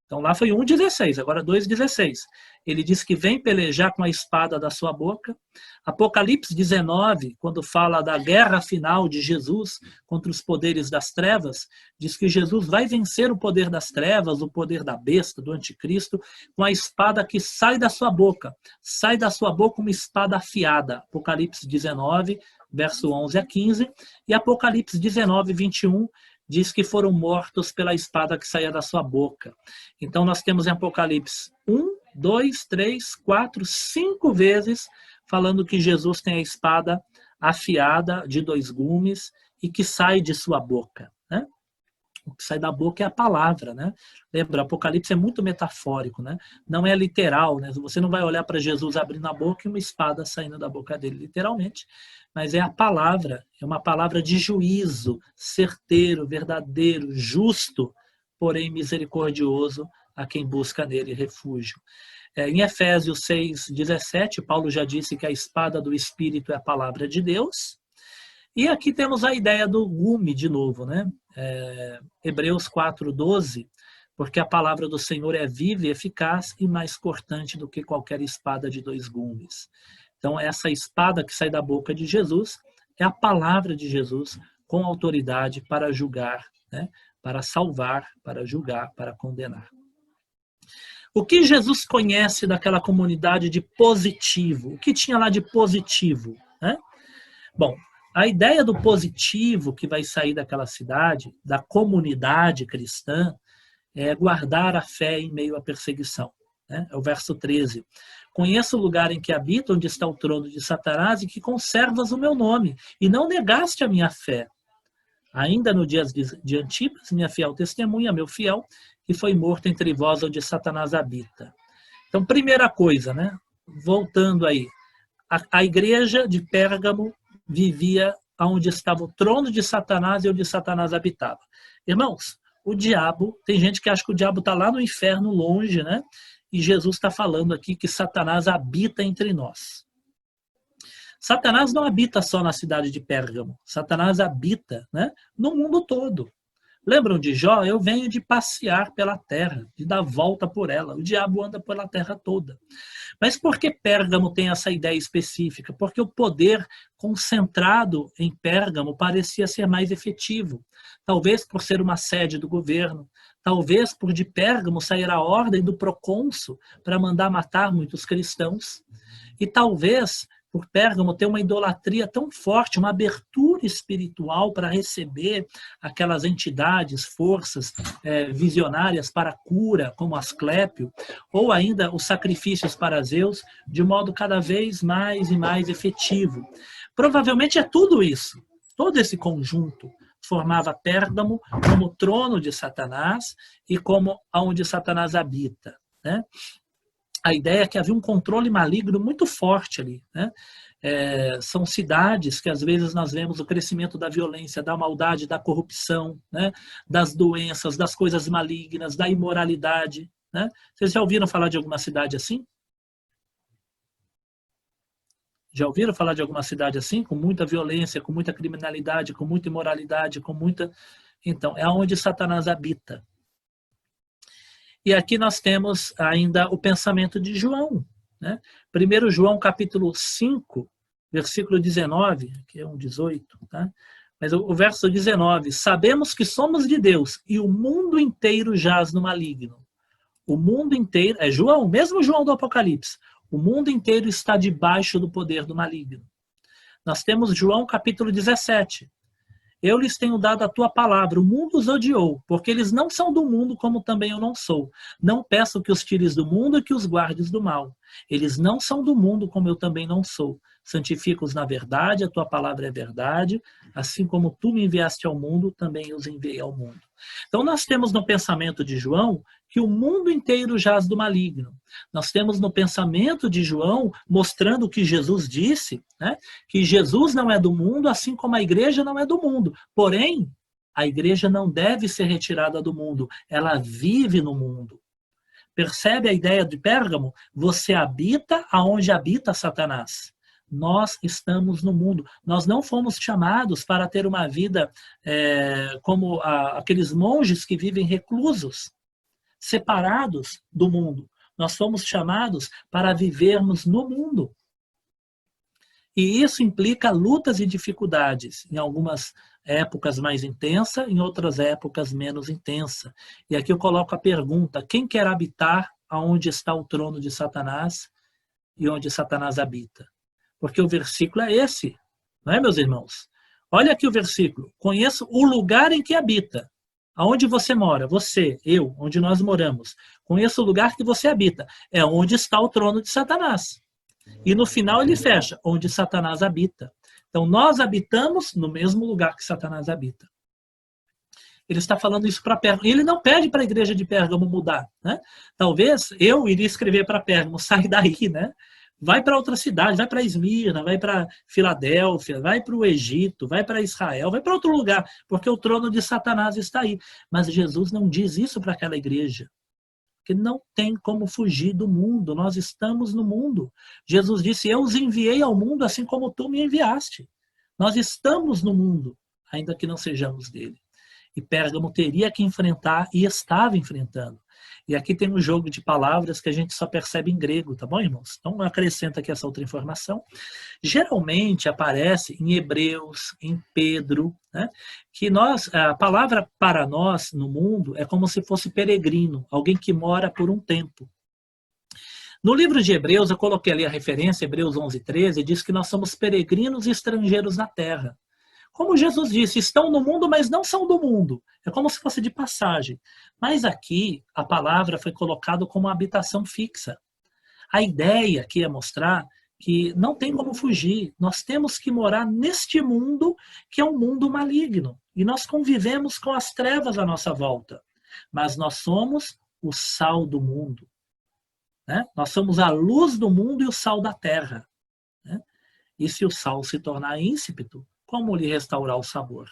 então lá foi 1,16, agora 2,16. Ele diz que vem pelejar com a espada da sua boca. Apocalipse 19, quando fala da guerra final de Jesus contra os poderes das trevas, diz que Jesus vai vencer o poder das trevas, o poder da besta, do anticristo, com a espada que sai da sua boca. Sai da sua boca uma espada afiada. Apocalipse 19, verso 11 a 15. E Apocalipse 19, 21, diz que foram mortos pela espada que saía da sua boca. Então nós temos em Apocalipse 1, 2, 3, 4, 5 vezes falando que Jesus tem a espada afiada de 2 gumes e que sai de sua boca, né? O que sai da boca é a palavra, né? Lembra, Apocalipse é muito metafórico, né? Não é literal, né? Você não vai olhar para Jesus abrindo a boca e uma espada saindo da boca dele, literalmente. Mas é a palavra, é uma palavra de juízo, certeiro, verdadeiro, justo, porém misericordioso a quem busca nele refúgio. Em Efésios 6:17, Paulo já disse que a espada do Espírito é a palavra de Deus. E aqui temos a ideia do gume de novo, né? Hebreus 4:12, porque a palavra do Senhor é viva e eficaz e mais cortante do que qualquer espada de 2 gumes. Então, essa espada que sai da boca de Jesus é a palavra de Jesus com autoridade para julgar, né? Para salvar, para julgar, para condenar. O que Jesus conhece daquela comunidade de positivo? O que tinha lá de positivo, né? Bom, a ideia do positivo que vai sair daquela cidade, da comunidade cristã, é guardar a fé em meio à perseguição. Né? É o verso 13. Conheço o lugar em que habito, onde está o trono de Satanás, e que conservas o meu nome, e não negaste a minha fé. Ainda no dia de Antipas, minha fiel testemunha, meu fiel, que foi morto entre vós, onde Satanás habita. Então, primeira coisa, né? Voltando aí, a igreja de Pérgamo vivia onde estava o trono de Satanás e onde Satanás habitava. Irmãos, o diabo, tem gente que acha que o diabo está lá no inferno, longe, né? E Jesus está falando aqui que Satanás habita entre nós. Satanás não habita só na cidade de Pérgamo. Satanás habita, né, no mundo todo. Lembram de Jó? Eu venho de passear pela terra, de dar volta por ela. O diabo anda pela terra toda. Mas por que Pérgamo tem essa ideia específica? Porque o poder concentrado em Pérgamo parecia ser mais efetivo. Talvez por ser uma sede do governo, talvez por de Pérgamo sair a ordem do procônsul para mandar matar muitos cristãos, e talvez por Pérgamo ter uma idolatria tão forte, uma abertura espiritual para receber aquelas entidades, forças visionárias para a cura, como Asclépio, ou ainda os sacrifícios para Zeus, de modo cada vez mais e mais efetivo. Provavelmente é tudo isso, todo esse conjunto formava Pérgamo como trono de Satanás e como onde Satanás habita, né? A ideia é que havia um controle maligno muito forte ali, né? São cidades que às vezes nós vemos o crescimento da violência, da maldade, da corrupção, né? Das doenças, das coisas malignas, da imoralidade, né? Vocês já ouviram falar de alguma cidade assim? Já ouviram falar de alguma cidade assim? Com muita violência, com muita criminalidade, com muita imoralidade, com muita... Então, é onde Satanás habita. E aqui nós temos ainda o pensamento de João. Né? 1 João capítulo 5, versículo 19, que é um 18, tá? Mas o verso 19, sabemos que somos de Deus e o mundo inteiro jaz no maligno. O mundo inteiro, é João, mesmo João do Apocalipse, o mundo inteiro está debaixo do poder do maligno. Nós temos João capítulo 17, eu lhes tenho dado a tua palavra, o mundo os odiou, porque eles não são do mundo, como também eu não sou. Não peço que os tires do mundo e que os guardes do mal. Eles não são do mundo, como eu também não sou. Santifica-os na verdade, a tua palavra é verdade, assim como tu me enviaste ao mundo, também os enviei ao mundo. Então nós temos no pensamento de João que o mundo inteiro jaz do maligno. Nós temos no pensamento de João, mostrando o que Jesus disse, né, que Jesus não é do mundo, assim como a igreja não é do mundo. Porém, a igreja não deve ser retirada do mundo, ela vive no mundo. Percebe a ideia de Pérgamo? Você habita aonde habita Satanás. Nós estamos no mundo. Nós não fomos chamados para ter uma vida como aqueles monges que vivem reclusos, separados do mundo. Nós fomos chamados para vivermos no mundo. E isso implica lutas e dificuldades, em algumas épocas mais intensa, em outras épocas menos intensa. E aqui eu coloco a pergunta, quem quer habitar aonde está o trono de Satanás e onde Satanás habita? Porque o versículo é esse, não é, meus irmãos? Olha aqui o versículo, conheço o lugar em que habita. Aonde você mora? Você, eu, onde nós moramos. Conheço o lugar que você habita. É onde está o trono de Satanás. E no final ele fecha, onde Satanás habita. Então nós habitamos no mesmo lugar que Satanás habita. Ele está falando isso para Pérgamo. E ele não pede para a igreja de Pérgamo mudar, né? Talvez eu iria escrever para Pérgamo, sai daí, né? Vai para outra cidade, vai para Esmirna, vai para Filadélfia, vai para o Egito, vai para Israel, vai para outro lugar, porque o trono de Satanás está aí. Mas Jesus não diz isso para aquela igreja, porque não tem como fugir do mundo, nós estamos no mundo. Jesus disse, eu os enviei ao mundo assim como tu me enviaste. Nós estamos no mundo, ainda que não sejamos dele. E Pérgamo teria que enfrentar e estava enfrentando. E aqui tem um jogo de palavras que a gente só percebe em grego, tá bom, irmãos? Então acrescenta aqui essa outra informação. Geralmente aparece em Hebreus, em Pedro, né? Que a palavra para nós no mundo é como se fosse peregrino, alguém que mora por um tempo. No livro de Hebreus, eu coloquei ali a referência, Hebreus 11:13, diz que nós somos peregrinos e estrangeiros na terra. Como Jesus disse, estão no mundo, mas não são do mundo. É como se fosse de passagem. Mas aqui, a palavra foi colocada como uma habitação fixa. A ideia aqui é mostrar que não tem como fugir. Nós temos que morar neste mundo, que é um mundo maligno. E nós convivemos com as trevas à nossa volta. Mas nós somos o sal do mundo, né? Nós somos a luz do mundo e o sal da terra, né? E se o sal se tornar ínsípido, como lhe restaurar o sabor?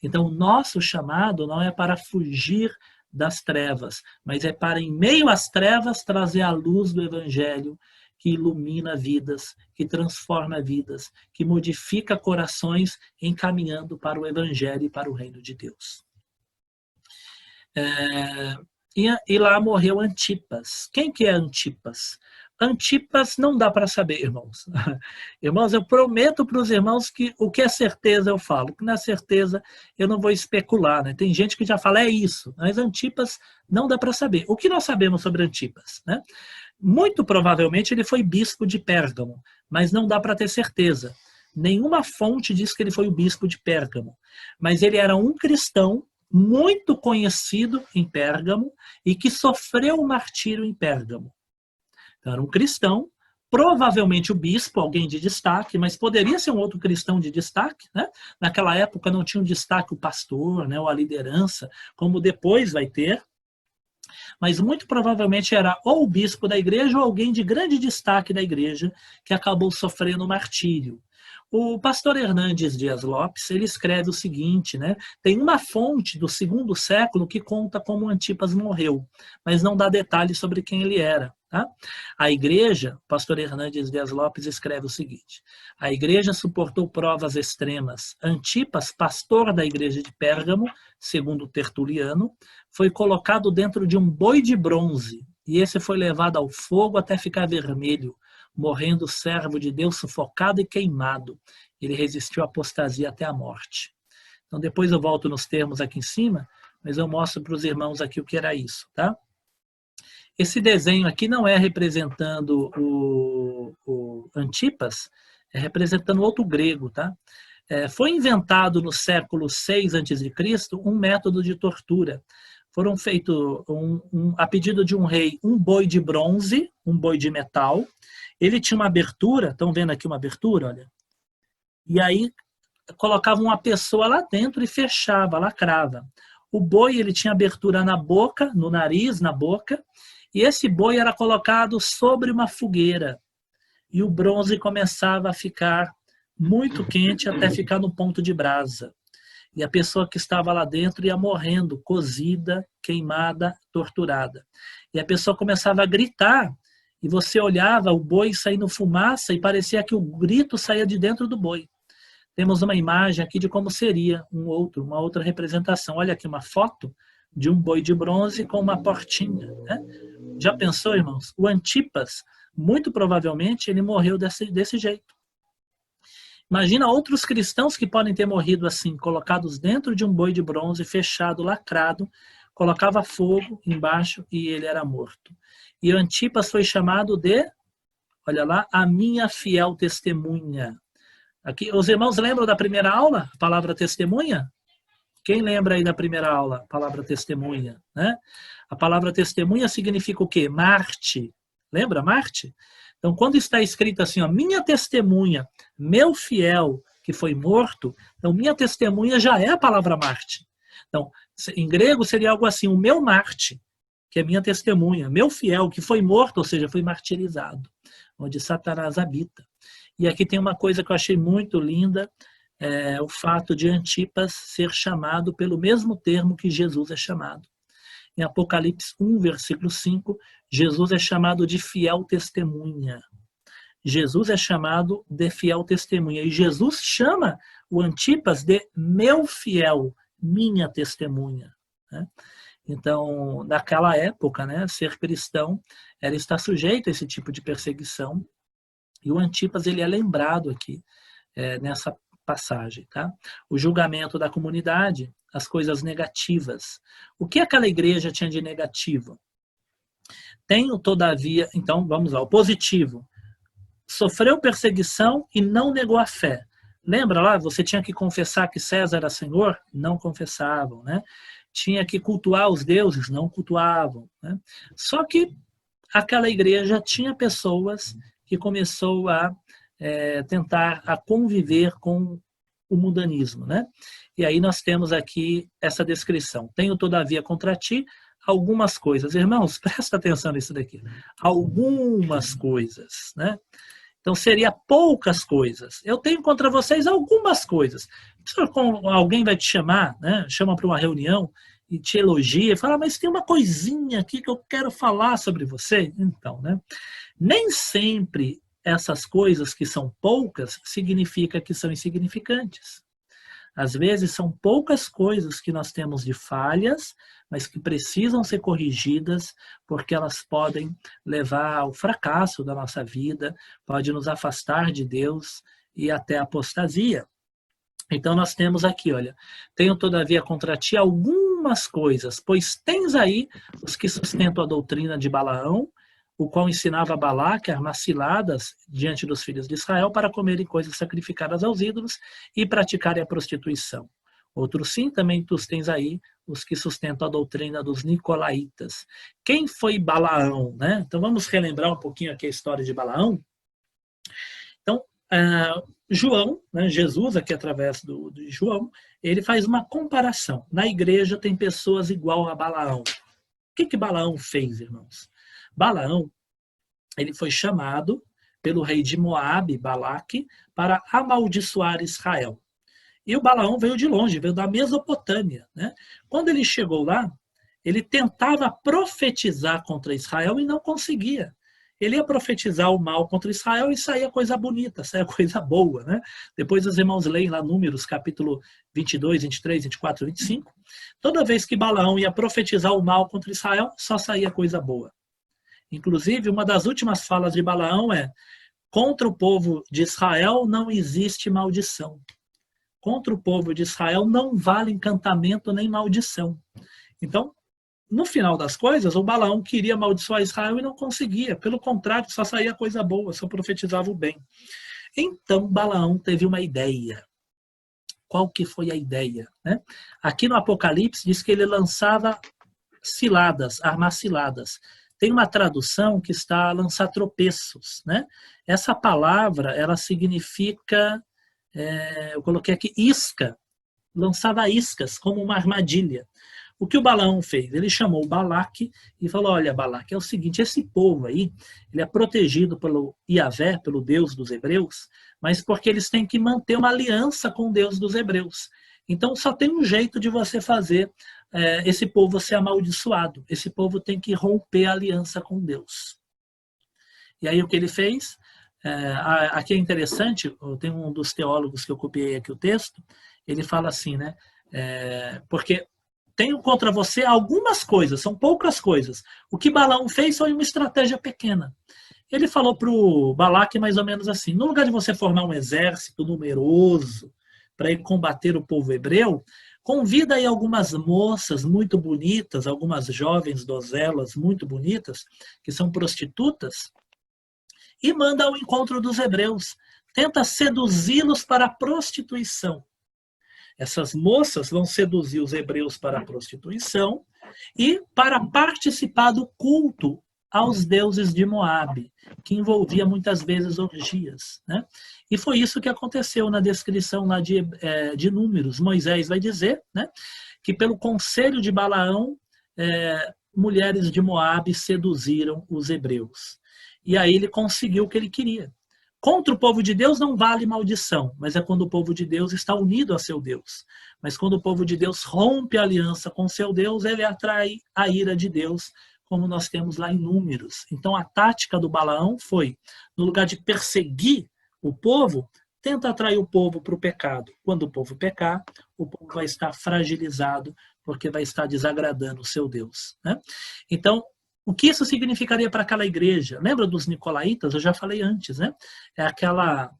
Então, o nosso chamado não é para fugir das trevas, mas é para, em meio às trevas, trazer a luz do Evangelho que ilumina vidas, que transforma vidas, que modifica corações, encaminhando para o Evangelho e para o reino de Deus. E lá morreu Antipas. Quem que é Antipas? Antipas não dá para saber, irmãos. Irmãos, eu prometo para os irmãos que o que é certeza eu falo, o que não é certeza eu não vou especular, né? Tem gente que já fala, é isso, mas Antipas não dá para saber. O que nós sabemos sobre Antipas, né? Muito provavelmente ele foi bispo de Pérgamo, mas não dá para ter certeza. Nenhuma fonte diz que ele foi o bispo de Pérgamo, mas ele era um cristão muito conhecido em Pérgamo e que sofreu o martírio em Pérgamo. Então, era um cristão, provavelmente o bispo, alguém de destaque, mas poderia ser um outro cristão de destaque, né? Naquela época não tinha um destaque o pastor, né, ou a liderança, como depois vai ter, mas muito provavelmente era ou o bispo da igreja ou alguém de grande destaque da igreja que acabou sofrendo o martírio. O pastor Hernandes Dias Lopes, ele escreve o seguinte, né? Tem uma fonte do 2º século que conta como Antipas morreu, mas não dá detalhes sobre quem ele era. Tá? A igreja, o pastor Hernandes Dias Lopes escreve o seguinte, a igreja suportou provas extremas. Antipas, pastor da igreja de Pérgamo, segundo Tertuliano, foi colocado dentro de um boi de bronze, e esse foi levado ao fogo até ficar vermelho, morrendo o servo de Deus sufocado e queimado. Ele resistiu à apostasia até a morte. Então depois eu volto nos termos aqui em cima, mas eu mostro para os irmãos aqui o que era isso, tá? Esse desenho aqui não é representando o Antipas, é representando outro grego, tá? Foi inventado no século 6 a.C. um método de tortura. Foram feitos, a pedido de um rei, um boi de bronze, um boi de metal. Ele tinha uma abertura, estão vendo aqui uma abertura, olha? E aí colocava uma pessoa lá dentro e fechava, lacrava. O boi, ele tinha abertura na boca, no nariz, na boca, e esse boi era colocado sobre uma fogueira. E o bronze começava a ficar muito quente até ficar no ponto de brasa. E a pessoa que estava lá dentro ia morrendo, cozida, queimada, torturada. E a pessoa começava a gritar, e você olhava o boi saindo fumaça e parecia que o grito saía de dentro do boi. Temos uma imagem aqui de como seria uma outra representação. Olha aqui uma foto de um boi de bronze com uma portinha, né? Já pensou, irmãos? O Antipas, muito provavelmente, ele morreu desse jeito. Imagina outros cristãos que podem ter morrido assim, colocados dentro de um boi de bronze, fechado, lacrado, colocava fogo embaixo e ele era morto. E o Antipas foi chamado de, olha lá, a minha fiel testemunha. Aqui, os irmãos lembram da primeira aula, a palavra testemunha? Quem lembra aí da primeira aula, a palavra testemunha, né? A palavra testemunha significa o quê? Marte. Lembra Marte? Então, quando está escrito assim, ó, minha testemunha, meu fiel que foi morto, então minha testemunha já é a palavra Marte. Então, em grego seria algo assim, o meu Marte, que é minha testemunha, meu fiel que foi morto, ou seja, foi martirizado, onde Satanás habita. E aqui tem uma coisa que eu achei muito linda, o fato de Antipas ser chamado pelo mesmo termo que Jesus é chamado. Em Apocalipse 1, versículo 5, Jesus é chamado de fiel testemunha. Jesus é chamado de fiel testemunha. E Jesus chama o Antipas de meu fiel, minha testemunha. Né? Então, naquela época, né, ser cristão era estar sujeito a esse tipo de perseguição. E o Antipas ele é lembrado aqui nessa passagem. Tá? O julgamento da comunidade, as coisas negativas. O que aquela igreja tinha de negativo? Tenho, todavia, então vamos lá, o positivo. Sofreu perseguição e não negou a fé. Lembra lá, você tinha que confessar que César era Senhor? Não confessavam, né? Tinha que cultuar os deuses? Não cultuavam. Né? Só que aquela igreja tinha pessoas que começou a tentar a conviver com o mundanismo, né? E aí nós temos aqui essa descrição. Tenho, todavia, contra ti algumas coisas. Irmãos, presta atenção nisso daqui. Algumas coisas, né? Então, seria poucas coisas. Eu tenho contra vocês algumas coisas. Alguém vai te chamar, né? Chama para uma reunião e te elogia, e fala, mas tem uma coisinha aqui que eu quero falar sobre você. Então, né? Nem sempre essas coisas que são poucas significa que são insignificantes. Às vezes são poucas coisas que nós temos de falhas, mas que precisam ser corrigidas, porque elas podem levar ao fracasso da nossa vida, pode nos afastar de Deus e até a apostasia. Então nós temos aqui, olha, tenho todavia contra ti algumas coisas, pois tens aí os que sustentam a doutrina de Balaão, o qual ensinava a Balaque a armar ciladas diante dos filhos de Israel para comerem coisas sacrificadas aos ídolos e praticarem a prostituição. Outros sim, também tu tens aí os que sustentam a doutrina dos nicolaítas. Quem foi Balaão? Né? Então vamos relembrar um pouquinho aqui a história de Balaão. Então, João, né, Jesus, aqui através de João, ele faz uma comparação. Na igreja tem pessoas igual a Balaão. O que Balaão fez, irmãos? Balaão, ele foi chamado pelo rei de Moabe, Balaque, para amaldiçoar Israel. E o Balaão veio de longe, veio da Mesopotâmia. Né? Quando ele chegou lá, ele tentava profetizar contra Israel e não conseguia. Ele ia profetizar o mal contra Israel e saía coisa bonita, saía coisa boa. Né? Depois os irmãos leem lá Números, capítulo 22, 23, 24, 25. Toda vez que Balaão ia profetizar o mal contra Israel, só saía coisa boa. Inclusive, uma das últimas falas de Balaão é: contra o povo de Israel não existe maldição. Contra o povo de Israel não vale encantamento nem maldição. Então, no final das coisas, o Balaão queria amaldiçoar Israel e não conseguia. Pelo contrário, só saía coisa boa, só profetizava o bem. Então, Balaão teve uma ideia. Qual que foi a ideia? Né? Aqui no Apocalipse diz que ele lançava ciladas, armar ciladas. Tem uma tradução que está a lançar tropeços. Né? Essa palavra, ela significa, eu coloquei aqui, isca. Lançava iscas como uma armadilha. O que o Balaão fez? Ele chamou Balaque e falou, olha, Balaque, é o seguinte, esse povo aí, ele é protegido pelo Iavé, pelo Deus dos hebreus, mas porque eles têm que manter uma aliança com o Deus dos hebreus. Então, só tem um jeito de você fazer esse povo ser amaldiçoado. Esse povo tem que romper a aliança com Deus. E aí, o que ele fez? Aqui é interessante, tem um dos teólogos que eu copiei aqui o texto, ele fala assim, né? Porque tenho contra você algumas coisas, são poucas coisas. O que Balaão fez foi uma estratégia pequena. Ele falou para o Balaque mais ou menos assim, no lugar de você formar um exército numeroso para ir combater o povo hebreu, convida aí algumas moças muito bonitas, algumas jovens donzelas muito bonitas, que são prostitutas, e manda ao encontro dos hebreus. Tenta seduzi-los para a prostituição. Essas moças vão seduzir os hebreus para a prostituição e para participar do culto aos deuses de Moabe, que envolvia muitas vezes orgias, né? E foi isso que aconteceu na descrição lá de Números. Moisés vai dizer, né, que pelo conselho de Balaão, mulheres de Moabe seduziram os hebreus. E aí ele conseguiu o que ele queria. Contra o povo de Deus não vale maldição, mas é quando o povo de Deus está unido a seu Deus. Mas quando o povo de Deus rompe a aliança com seu Deus, ele atrai a ira de Deus, como nós temos lá em Números. Então a tática do Balaão foi, no lugar de perseguir o povo, tenta atrair o povo para o pecado. Quando o povo pecar, o povo vai estar fragilizado, porque vai estar desagradando o seu Deus, né? Então, o que isso significaria para aquela igreja? Lembra dos nicolaítas? Eu já falei antes, né? É aquela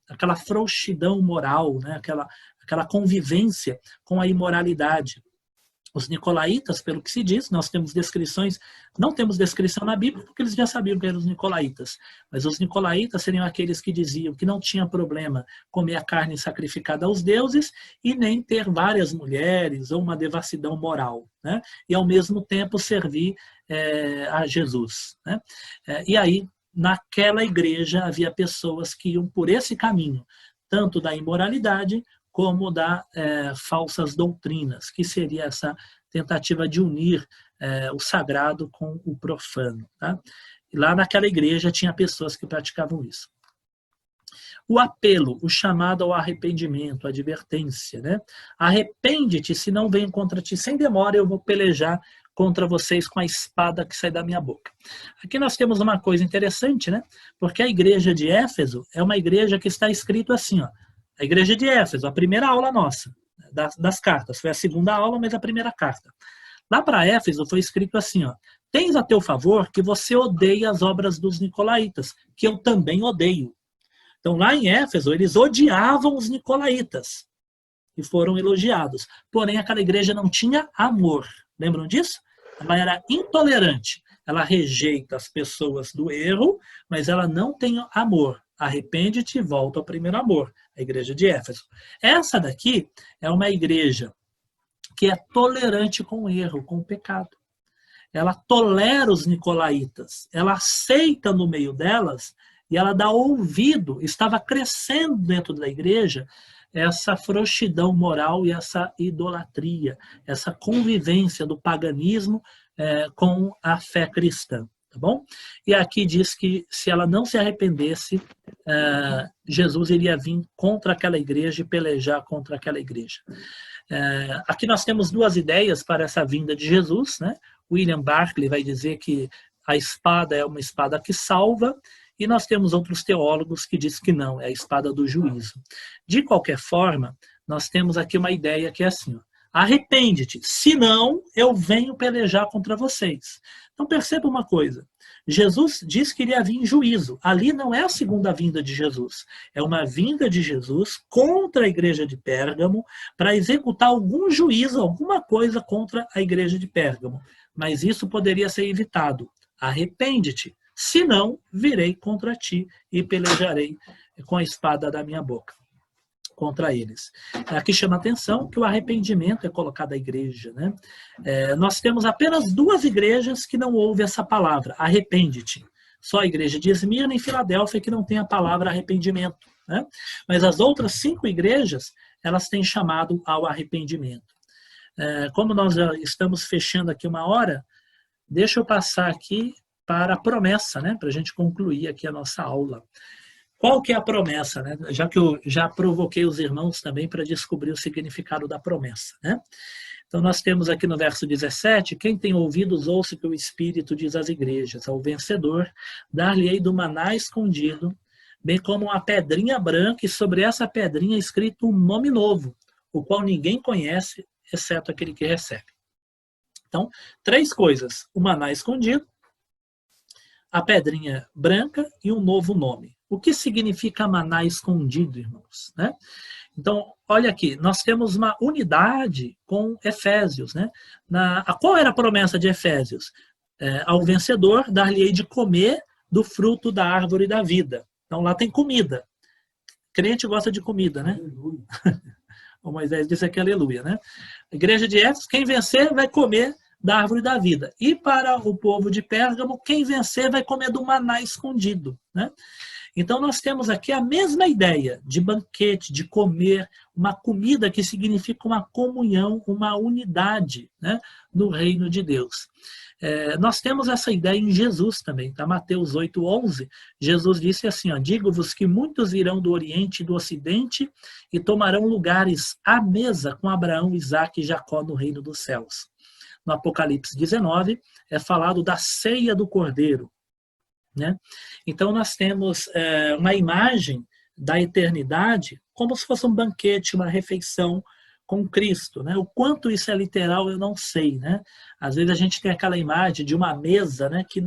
frouxidão moral, né? Aquela convivência com a imoralidade. Os nicolaítas, pelo que se diz, nós temos descrições, não temos descrição na Bíblia, porque eles já sabiam que eram os nicolaítas. Mas os nicolaítas seriam aqueles que diziam que não tinha problema comer a carne sacrificada aos deuses e nem ter várias mulheres ou uma devassidão moral, né? E ao mesmo tempo servir a Jesus, né? E aí, naquela igreja, havia pessoas que iam por esse caminho, tanto da imoralidade como da falsas doutrinas, que seria essa tentativa de unir o sagrado com o profano, tá? E lá naquela igreja tinha pessoas que praticavam isso. O apelo, o chamado ao arrependimento, a advertência, né? Arrepende-te, se não venho contra ti sem demora, eu vou pelejar contra vocês com a espada que sai da minha boca. Aqui nós temos uma coisa interessante, né? Porque a igreja de Éfeso é uma igreja que está escrito assim, ó, a igreja de Éfeso, a primeira aula nossa, das cartas, foi a segunda aula, mas a primeira carta. Lá para Éfeso foi escrito assim, ó, tens a teu favor que você odeia as obras dos nicolaítas, que eu também odeio. Então lá em Éfeso, eles odiavam os nicolaítas e foram elogiados. Porém, aquela igreja não tinha amor. Lembram disso? Ela era intolerante. Ela rejeita as pessoas do erro, mas ela não tem amor. Arrepende-te e volta ao primeiro amor, a igreja de Éfeso. Essa daqui é uma igreja que é tolerante com o erro, com o pecado. Ela tolera os nicolaítas, ela aceita no meio delas e ela dá ouvido, estava crescendo dentro da igreja essa frouxidão moral e essa idolatria, essa convivência do paganismo com a fé cristã. Tá bom? E aqui diz que se ela não se arrependesse, Jesus iria vir contra aquela igreja e pelejar contra aquela igreja. Aqui nós temos duas ideias para essa vinda de Jesus, né? William Barclay vai dizer que a espada é uma espada que salva, e nós temos outros teólogos que dizem que não, é a espada do juízo. De qualquer forma, nós temos aqui uma ideia que é assim, ó, arrepende-te, senão eu venho pelejar contra vocês. Então perceba uma coisa, Jesus disse que iria vir em juízo. Ali não é a segunda vinda de Jesus, é uma vinda de Jesus contra a igreja de Pérgamo para executar algum juízo, alguma coisa contra a igreja de Pérgamo. Mas isso poderia ser evitado. Arrepende-te, senão virei contra ti e pelejarei com a espada da minha boca contra eles. Aqui chama a atenção que o arrependimento é colocado à igreja, né? Nós temos apenas duas igrejas que não ouvem essa palavra, arrepende-te. Só a igreja de Esmirna e Filadélfia que não tem a palavra arrependimento, né? Mas as outras 5 igrejas, elas têm chamado ao arrependimento. Como nós já estamos fechando aqui uma hora, deixa eu passar aqui para a promessa, né? Para a gente concluir aqui a nossa aula. Qual que é a promessa, né? Já que eu já provoquei os irmãos também para descobrir o significado da promessa, né? Então nós temos aqui no verso 17, quem tem ouvidos ouça o que o Espírito diz às igrejas, ao vencedor, dar-lhe-ei do maná escondido, bem como uma pedrinha branca, e sobre essa pedrinha escrito um nome novo, o qual ninguém conhece, exceto aquele que recebe. Então, 3 coisas, o maná escondido, a pedrinha branca e um novo nome. O que significa maná escondido, irmãos? Né? Então, olha aqui, nós temos uma unidade com Efésios. Né? Qual era a promessa de Efésios? Ao vencedor, dar-lhe-ei de comer do fruto da árvore da vida. Então, lá tem comida. Crente gosta de comida, né? O Moisés disse aqui, aleluia, né? A igreja de Éfeso, quem vencer vai comer da árvore da vida. E para o povo de Pérgamo, quem vencer vai comer do maná escondido, né? Então, nós temos aqui a mesma ideia de banquete, de comer, uma comida que significa uma comunhão, uma unidade, né, no reino de Deus. Nós temos essa ideia em Jesus também, tá? Mateus 8:11, Jesus disse assim, ó, digo-vos que muitos virão do Oriente e do Ocidente e tomarão lugares à mesa com Abraão, Isaque e Jacó no reino dos céus. No Apocalipse 19, é falado da ceia do Cordeiro, né? Então, nós temos uma imagem da eternidade como se fosse um banquete, uma refeição com Cristo, né? O quanto isso é literal, eu não sei, né? Às vezes a gente tem aquela imagem de uma mesa, né, que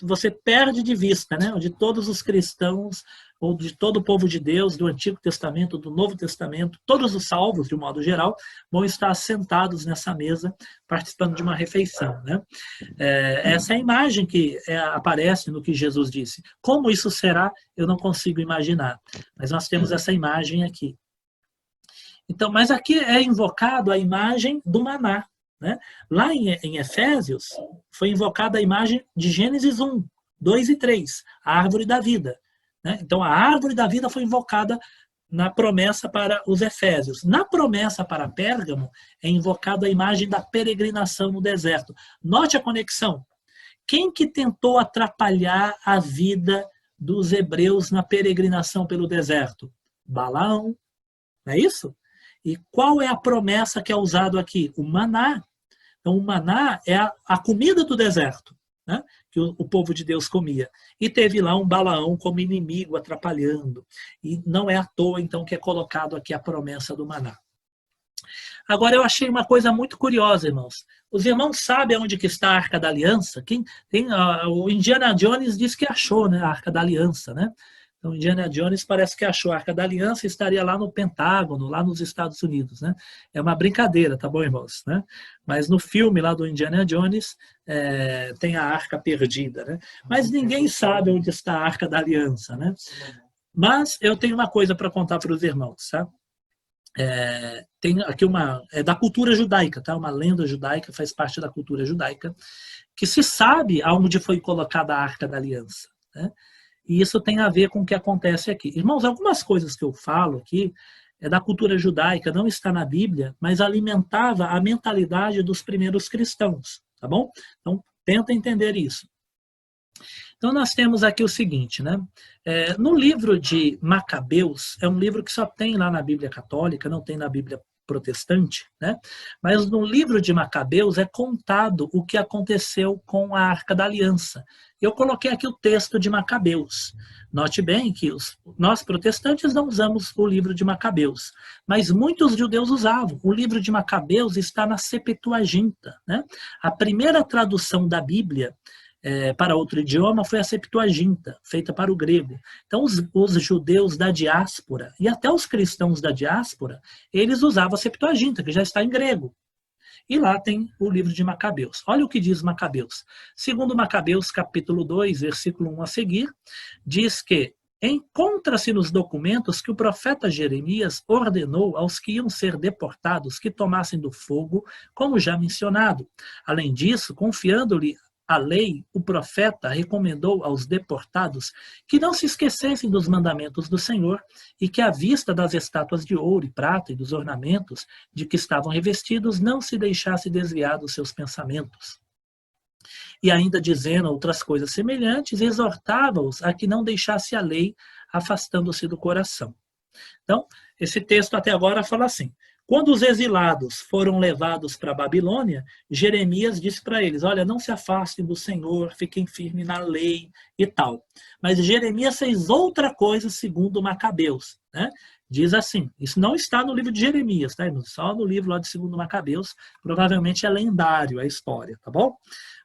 você perde de vista, né? Onde todos os cristãos, ou de todo o povo de Deus, do Antigo Testamento, do Novo Testamento, todos os salvos, de um modo geral, vão estar sentados nessa mesa, participando de uma refeição, né? Essa é a imagem que aparece no que Jesus disse. Como isso será, eu não consigo imaginar. Mas nós temos essa imagem aqui. Então, mas aqui é invocado a imagem do maná, né? Lá em Efésios, foi invocada a imagem de Gênesis 1, 2 e 3, a árvore da vida, né? Então, a árvore da vida foi invocada na promessa para os Efésios. Na promessa para Pérgamo, é invocada a imagem da peregrinação no deserto. Note a conexão. Quem que tentou atrapalhar a vida dos hebreus na peregrinação pelo deserto? Balaão, não é isso? E qual é a promessa que é usada aqui? O maná. Então, o maná é a comida do deserto, né, que o povo de Deus comia. E teve lá um Balaão como inimigo, atrapalhando. E não é à toa, então, que é colocado aqui a promessa do maná. Agora, eu achei uma coisa muito curiosa, irmãos. Os irmãos sabem onde que está a Arca da Aliança? O Indiana Jones disse que achou, né, a Arca da Aliança, né? Então, Indiana Jones parece que achou a Arca da Aliança e estaria lá no Pentágono, lá nos Estados Unidos, né? É uma brincadeira, tá bom, irmãos? Né? Mas no filme lá do Indiana Jones tem a Arca perdida, né? Mas ninguém sabe onde está a Arca da Aliança, né? Mas eu tenho uma coisa para contar para os irmãos, tá? Tem aqui é da cultura judaica, tá? Uma lenda judaica, faz parte da cultura judaica, que se sabe aonde foi colocada a Arca da Aliança, né? E isso tem a ver com o que acontece aqui. Irmãos, algumas coisas que eu falo aqui é da cultura judaica, não está na Bíblia, mas alimentava a mentalidade dos primeiros cristãos, tá bom? Então, tenta entender isso. Então, nós temos aqui o seguinte, né? No livro de Macabeus, é um livro que só tem lá na Bíblia católica, não tem na Bíblia protestante, né? Mas no livro de Macabeus é contado o que aconteceu com a Arca da Aliança. Eu coloquei aqui o texto de Macabeus. Note bem que nós protestantes não usamos o livro de Macabeus, mas muitos judeus usavam. O livro de Macabeus está na Septuaginta, né? A primeira tradução da Bíblia para outro idioma foi a Septuaginta, feita para o grego. Então, os judeus da diáspora, e até os cristãos da diáspora, eles usavam a Septuaginta, que já está em grego. E lá tem o livro de Macabeus. Olha o que diz Macabeus. Segundo Macabeus, capítulo 2, versículo 1 a seguir, diz que encontra-se nos documentos que o profeta Jeremias ordenou aos que iam ser deportados que tomassem do fogo, como já mencionado. Além disso, confiando-lhe a lei, o profeta recomendou aos deportados que não se esquecessem dos mandamentos do Senhor e que, à vista das estátuas de ouro e prata e dos ornamentos de que estavam revestidos, não se deixasse desviar dos seus pensamentos. E ainda dizendo outras coisas semelhantes, exortava-os a que não deixasse a lei, afastando-se do coração. Então, esse texto até agora fala assim: quando os exilados foram levados para a Babilônia, Jeremias disse para eles, olha, não se afastem do Senhor, fiquem firmes na lei e tal. Mas Jeremias fez outra coisa segundo Macabeus, né? Diz assim, isso não está no livro de Jeremias, tá? Só no livro lá de segundo Macabeus, provavelmente é lendário a história, tá bom?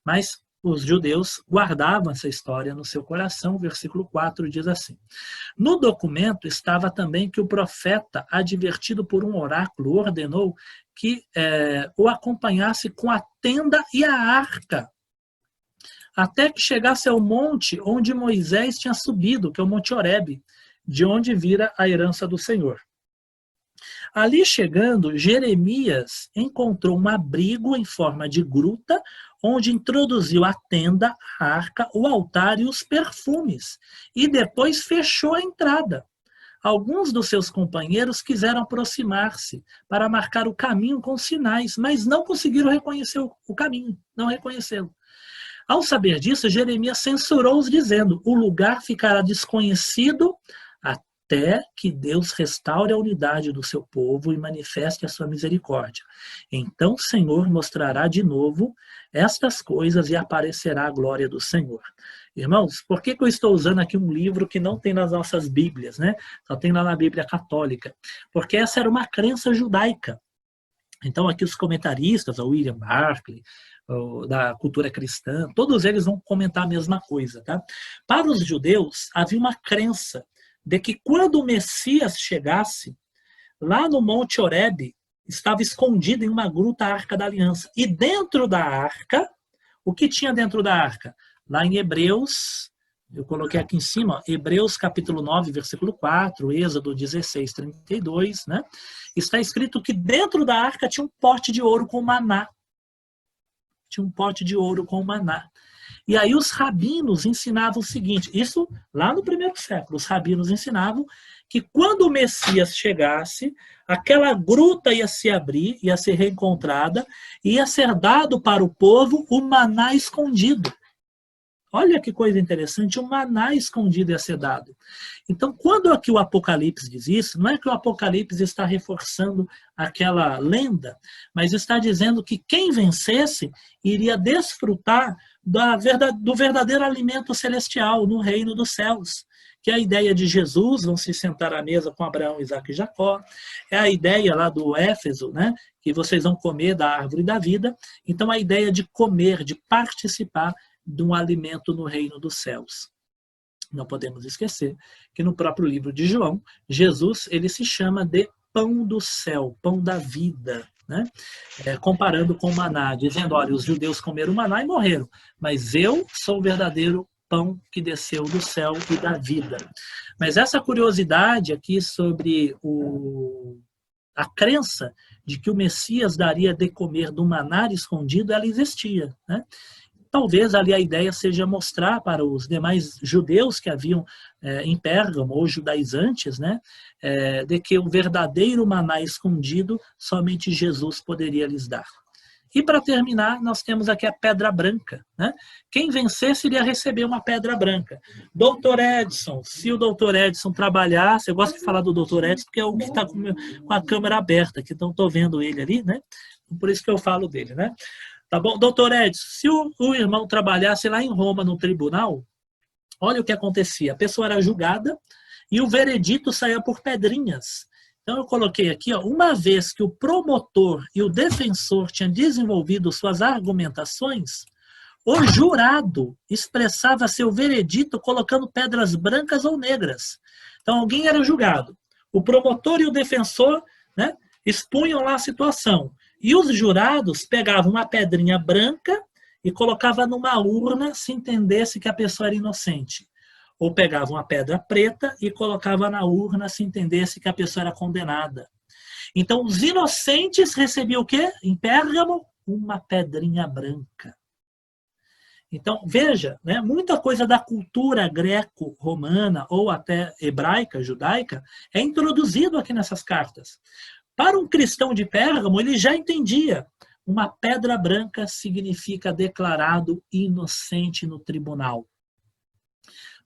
Mas os judeus guardavam essa história no seu coração. O versículo 4 diz assim: no documento estava também que o profeta, advertido por um oráculo, ordenou que o acompanhasse com a tenda e a arca, até que chegasse ao monte onde Moisés tinha subido, que é o Monte Horebe, de onde vira a herança do Senhor. Ali chegando, Jeremias encontrou um abrigo em forma de gruta, onde introduziu a tenda, a arca, o altar e os perfumes, e depois fechou a entrada. Alguns dos seus companheiros quiseram aproximar-se para marcar o caminho com sinais, mas não conseguiram reconhecer o caminho, não reconhecê-lo. Ao saber disso, Jeremias censurou-os, dizendo: o lugar ficará desconhecido até que Deus restaure a unidade do seu povo e manifeste a sua misericórdia. Então o Senhor mostrará de novo estas coisas e aparecerá a glória do Senhor. Irmãos, por que eu estou usando aqui um livro que não tem nas nossas Bíblias, né? Só tem lá na Bíblia Católica? Porque essa era uma crença judaica. Então aqui os comentaristas, o William Barclay, da cultura cristã, todos eles vão comentar a mesma coisa, tá? Para os judeus, havia uma crença de que quando o Messias chegasse, lá no Monte Horebe, estava escondido em uma gruta a Arca da Aliança. E dentro da arca, o que tinha dentro da arca? Lá em Hebreus, eu coloquei aqui em cima, Hebreus capítulo 9, versículo 4, Êxodo 16, 32, né? Está escrito que dentro da arca tinha um pote de ouro com maná. Tinha um pote de ouro com maná. E aí os rabinos ensinavam o seguinte, isso lá no primeiro século, os rabinos ensinavam que quando o Messias chegasse, aquela gruta ia se abrir, ia ser reencontrada, e ia ser dado para o povo o maná escondido. Olha que coisa interessante, o maná escondido ia ser dado. Então, quando aqui o Apocalipse diz isso, não é que o Apocalipse está reforçando aquela lenda, mas está dizendo que quem vencesse iria desfrutar do verdadeiro alimento celestial no reino dos céus, que é a ideia de Jesus, vão se sentar à mesa com Abraão, Isaac e Jacó, é a ideia lá do Éfeso, né, que vocês vão comer da árvore da vida. Então, a ideia de comer, de participar de um alimento no reino dos céus. Não podemos esquecer que no próprio livro de João, Jesus ele se chama de pão do céu, pão da vida, né? Comparando com o maná, dizendo, olha, os judeus comeram maná e morreram, mas eu sou o verdadeiro pão que desceu do céu e da vida. Mas essa curiosidade aqui sobre a crença de que o Messias daria de comer do maná escondido, ela existia, né? Talvez ali a ideia seja mostrar para os demais judeus que haviam em Pérgamo, ou judaizantes, né, de que o verdadeiro maná escondido somente Jesus poderia lhes dar. E para terminar, nós temos aqui a pedra branca, né? Quem vencesse iria receber uma pedra branca. Doutor Edson, se o doutor Edson trabalhasse, eu gosto de falar do doutor Edson porque é o que está com a câmera aberta, que então estou vendo ele ali, né? Por isso que eu falo dele, né? Tá bom? Doutor Edson, se o irmão trabalhasse lá em Roma, no tribunal, olha o que acontecia. A pessoa era julgada e o veredito saía por pedrinhas. Então eu coloquei aqui, ó, uma vez que o promotor e o defensor tinham desenvolvido suas argumentações, o jurado expressava seu veredito colocando pedras brancas ou negras. Então alguém era julgado. O promotor e o defensor, né, expunham lá a situação. E os jurados pegavam uma pedrinha branca e colocavam numa urna se entendesse que a pessoa era inocente. Ou pegavam uma pedra preta e colocavam na urna se entendesse que a pessoa era condenada. Então, os inocentes recebiam o quê? Em Pérgamo, uma pedrinha branca. Então, veja, né, muita coisa da cultura greco-romana ou até hebraica, judaica, é introduzido aqui nessas cartas. Para um cristão de Pérgamo, ele já entendia. Uma pedra branca significa declarado inocente no tribunal.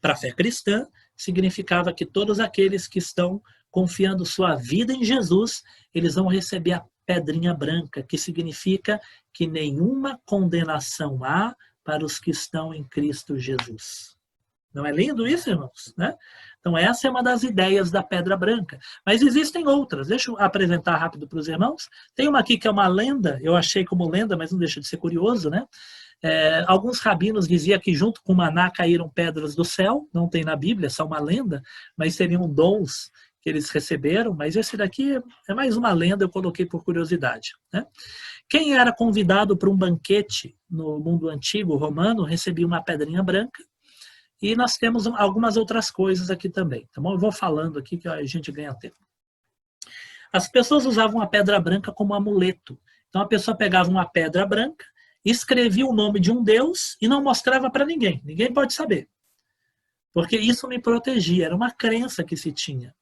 Para a fé cristã, significava que todos aqueles que estão confiando sua vida em Jesus, eles vão receber a pedrinha branca, que significa que nenhuma condenação há para os que estão em Cristo Jesus. Não é lindo isso, irmãos? Né? Então, essa é uma das ideias da pedra branca. Mas existem outras. Deixa eu apresentar rápido para os irmãos. Tem uma aqui que é uma lenda, eu achei como lenda, mas não deixa de ser curioso, né? Alguns rabinos diziam que junto com o maná caíram pedras do céu, não tem na Bíblia, é só uma lenda, mas seriam dons que eles receberam, mas esse daqui é mais uma lenda, eu coloquei por curiosidade. Né? Quem era convidado para um banquete no mundo antigo romano recebia uma pedrinha branca. E nós temos algumas outras coisas aqui também, tá bom? Eu vou falando aqui que a gente ganha tempo. As pessoas usavam a pedra branca como amuleto. Então a pessoa pegava uma pedra branca, escrevia o nome de um deus e não mostrava para ninguém. Ninguém pode saber. Porque isso me protegia, era uma crença que se tinha.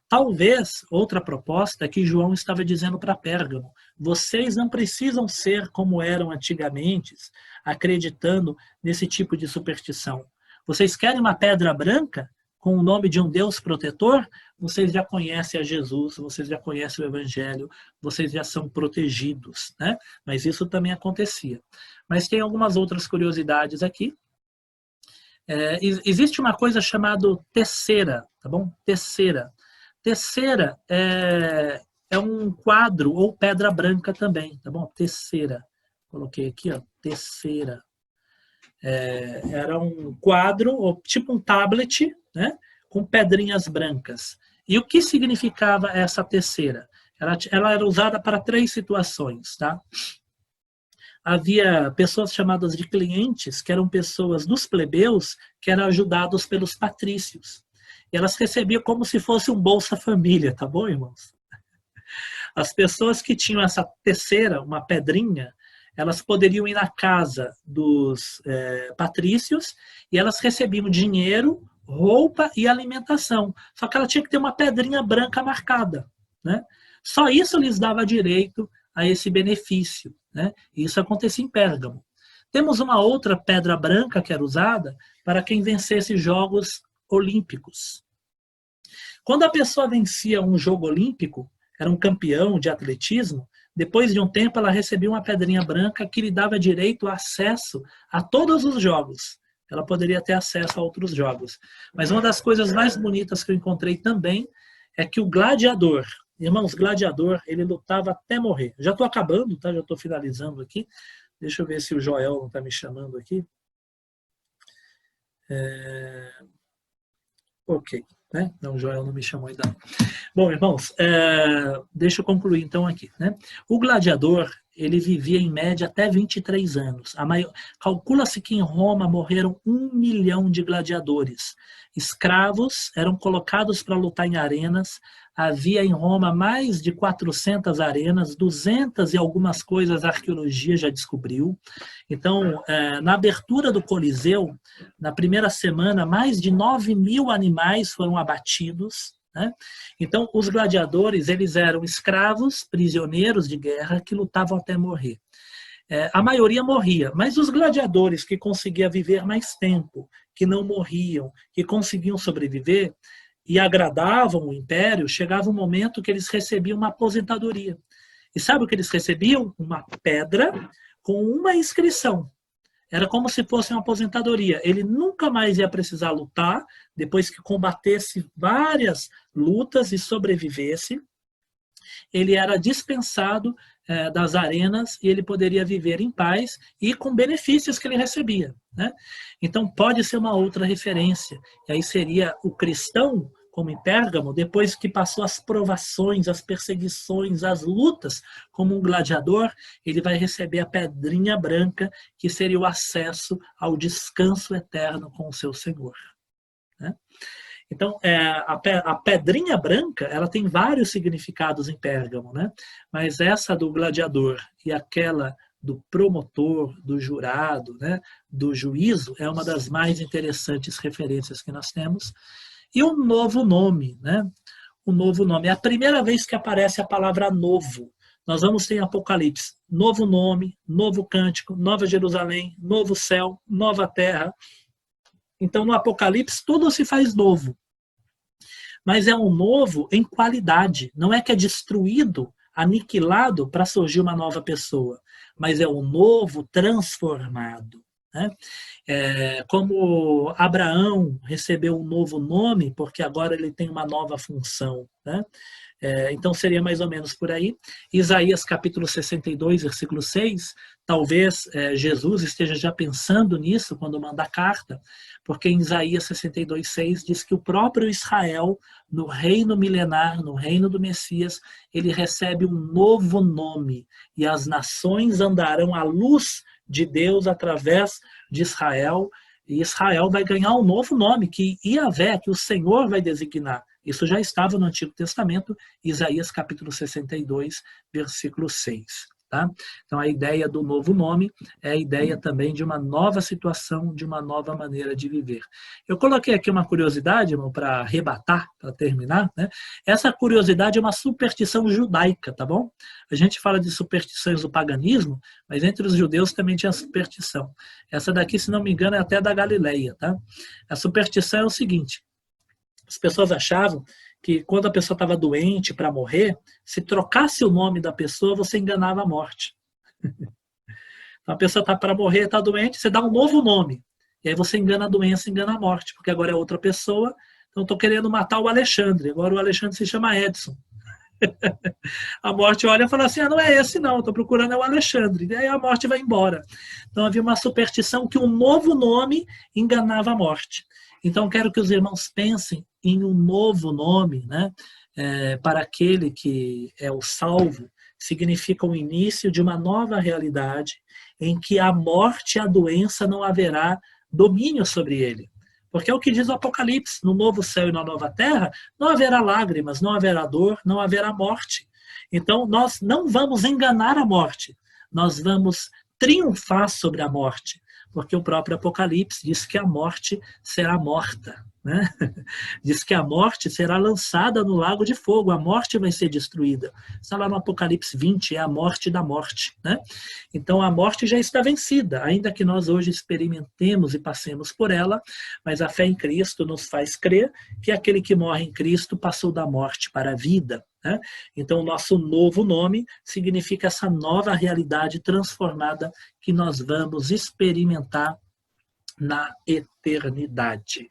Talvez outra proposta que João estava dizendo para Pérgamo: vocês não precisam ser como eram antigamente, acreditando nesse tipo de superstição. Vocês querem uma pedra branca com o nome de um Deus protetor? Vocês já conhecem a Jesus, vocês já conhecem o Evangelho, vocês já são protegidos, né? Mas isso também acontecia. Mas tem algumas outras curiosidades aqui. Existe uma coisa chamada tessera, tá bom? Tessera. Tessera é um quadro ou pedra branca também, tá bom? Tessera. Coloquei aqui, ó, tessera. Era um quadro, ou tipo um tablet, né? Com pedrinhas brancas. E o que significava essa tessera? Ela era usada para 3 situações, tá? Havia pessoas chamadas de clientes, que eram pessoas dos plebeus, que eram ajudados pelos patrícios. E elas recebiam como se fosse um Bolsa Família, tá bom, irmãos? As pessoas que tinham essa tessera, uma pedrinha, elas poderiam ir na casa dos patrícios e elas recebiam dinheiro, roupa e alimentação. Só que ela tinha que ter uma pedrinha branca marcada, né? Só isso lhes dava direito a esse benefício, né? Isso acontecia em Pérgamo. Temos uma outra pedra branca que era usada para quem vencesse jogos olímpicos. Quando a pessoa vencia um jogo olímpico, era um campeão de atletismo, depois de um tempo ela recebia uma pedrinha branca que lhe dava direito a acesso a todos os jogos. Ela poderia ter acesso a outros jogos. Mas uma das coisas mais bonitas que eu encontrei também é que o gladiador, irmãos, gladiador, ele lutava até morrer. Já estou acabando, tá? Já estou finalizando aqui. Deixa eu ver se o Joel não está me chamando aqui. Ok, né? Não, o Joel não me chamou ainda. Bom, irmãos, deixa eu concluir então aqui, né? O gladiador, ele vivia em média até 23 anos. Calcula-se que em Roma morreram 1 milhão de gladiadores. Escravos eram colocados para lutar em arenas. Havia em Roma mais de 400 arenas, 200 e algumas coisas a arqueologia já descobriu. Então, na abertura do Coliseu, na primeira semana, mais de 9.000 animais foram abatidos, né? Então, os gladiadores, eles eram escravos, prisioneiros de guerra, que lutavam até morrer. A maioria morria, mas os gladiadores que conseguiam viver mais tempo, que não morriam, que conseguiam sobreviver e agradavam o império, chegava um momento que eles recebiam uma aposentadoria. E sabe o que eles recebiam? Uma pedra com uma inscrição. Era como se fosse uma aposentadoria. Ele nunca mais ia precisar lutar, depois que combatesse várias lutas e sobrevivesse. Ele era dispensado das arenas e ele poderia viver em paz e com benefícios que ele recebia, né? Então pode ser uma outra referência. E aí seria o cristão, como em Pérgamo, depois que passou as provações, as perseguições, as lutas, como um gladiador, ele vai receber a pedrinha branca, que seria o acesso ao descanso eterno com o seu Senhor, né? Então, a pedrinha branca, ela tem vários significados em Pérgamo, né? Mas essa do gladiador e aquela do promotor, do jurado, né? Do juízo, é uma das mais interessantes referências que nós temos. E o novo nome, né? O novo nome. É a primeira vez que aparece a palavra novo. Nós vamos ter em Apocalipse novo nome, novo cântico, nova Jerusalém, novo céu, nova terra. Então, no Apocalipse, tudo se faz novo. Mas é um novo em qualidade. Não é que é destruído, aniquilado para surgir uma nova pessoa. Mas é um novo transformado, né? Como Abraão recebeu um novo nome, porque agora ele tem uma nova função, né? Então seria mais ou menos por aí. Isaías capítulo 62, versículo 6, talvez Jesus esteja já pensando nisso quando manda a carta, porque em Isaías 62, 6 diz que o próprio Israel, no reino milenar, no reino do Messias, ele recebe um novo nome, e as nações andarão à luz de Deus através de Israel, e Israel vai ganhar um novo nome, que Iavé, que o Senhor vai designar. Isso já estava no Antigo Testamento, Isaías capítulo 62, versículo 6. Tá? Então, a ideia do novo nome é a ideia também de uma nova situação, de uma nova maneira de viver. Eu coloquei aqui uma curiosidade, irmão, para arrebatar, para terminar. Né? Essa curiosidade é uma superstição judaica, tá bom? A gente fala de superstições do paganismo, mas entre os judeus também tinha superstição. Essa daqui, se não me engano, é até da Galileia. Tá? A superstição é o seguinte: as pessoas achavam que quando a pessoa estava doente para morrer, se trocasse o nome da pessoa, você enganava a morte. Então, a pessoa está para morrer, está doente, você dá um novo nome. E aí você engana a doença, engana a morte, porque agora é outra pessoa. Então, estou querendo matar o Alexandre. Agora o Alexandre se chama Edson. A morte olha e fala assim, não é esse não, estou procurando é o Alexandre. E aí a morte vai embora. Então, havia uma superstição que um novo nome enganava a morte. Então, quero que os irmãos pensem em um novo nome, né? Para aquele que é o salvo, significa o início de uma nova realidade em que a morte e a doença não haverá domínio sobre ele. Porque é o que diz o Apocalipse, no novo céu e na nova terra, não haverá lágrimas, não haverá dor, não haverá morte. Então, nós não vamos enganar a morte, nós vamos triunfar sobre a morte. Porque o próprio Apocalipse diz que a morte será morta. Né? Diz que a morte será lançada no lago de fogo, a morte vai ser destruída. Está lá no Apocalipse 20, é a morte da morte. Né? Então a morte já está vencida, ainda que nós hoje experimentemos e passemos por ela, mas a fé em Cristo nos faz crer que aquele que morre em Cristo passou da morte para a vida. Né? Então o nosso novo nome significa essa nova realidade transformada que nós vamos experimentar na eternidade.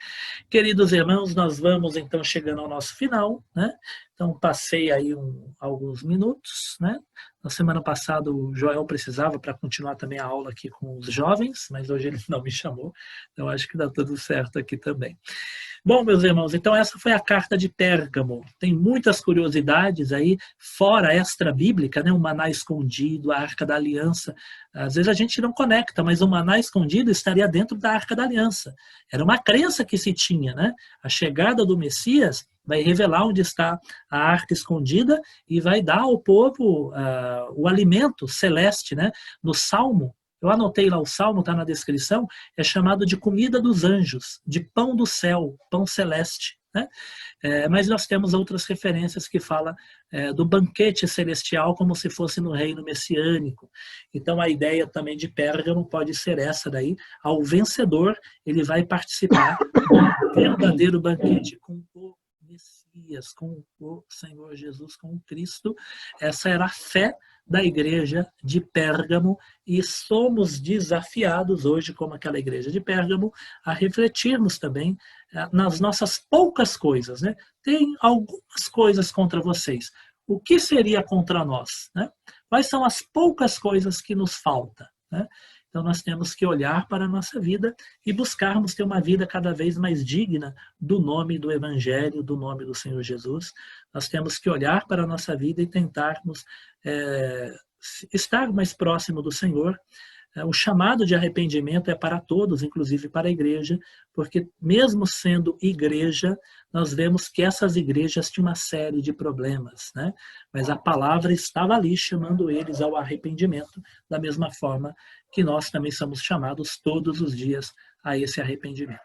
Queridos irmãos, nós vamos então chegando ao nosso final, né? Então passei aí alguns minutos, né? Na semana passada o Joel precisava para continuar também a aula aqui com os jovens, mas hoje ele não me chamou, então acho que dá tudo certo aqui também. Bom, meus irmãos, então essa foi a carta de Pérgamo. Tem muitas curiosidades aí, fora extra-bíblica, né? O maná escondido, a Arca da Aliança. Às vezes a gente não conecta, mas o maná escondido estaria dentro da Arca da Aliança. Era uma crença que se tinha, né? A chegada do Messias vai revelar onde está a arca escondida e vai dar ao povo o alimento celeste, né? No Salmo, eu anotei lá o Salmo, está na descrição, é chamado de comida dos anjos, de pão do céu, pão celeste. Né? Mas nós temos outras referências que falam do banquete celestial como se fosse no reino messiânico. Então a ideia também de Pérgamo pode ser essa daí. Ao vencedor, ele vai participar do verdadeiro banquete com o Messias, com o Senhor Jesus, com o Cristo. Essa era a fé da igreja de Pérgamo e somos desafiados hoje, como aquela igreja de Pérgamo, a refletirmos também nas nossas poucas coisas. Né? Tem algumas coisas contra vocês. O que seria contra nós? Né? Quais são as poucas coisas que nos faltam? Né? Então nós temos que olhar para a nossa vida e buscarmos ter uma vida cada vez mais digna do nome do Evangelho, do nome do Senhor Jesus. Nós temos que olhar para a nossa vida e tentarmos estar mais próximo do Senhor. O chamado de arrependimento é para todos, inclusive para a igreja, porque mesmo sendo igreja, nós vemos que essas igrejas tinham uma série de problemas, né? Mas a palavra estava ali chamando eles ao arrependimento, da mesma forma que nós também somos chamados todos os dias a esse arrependimento.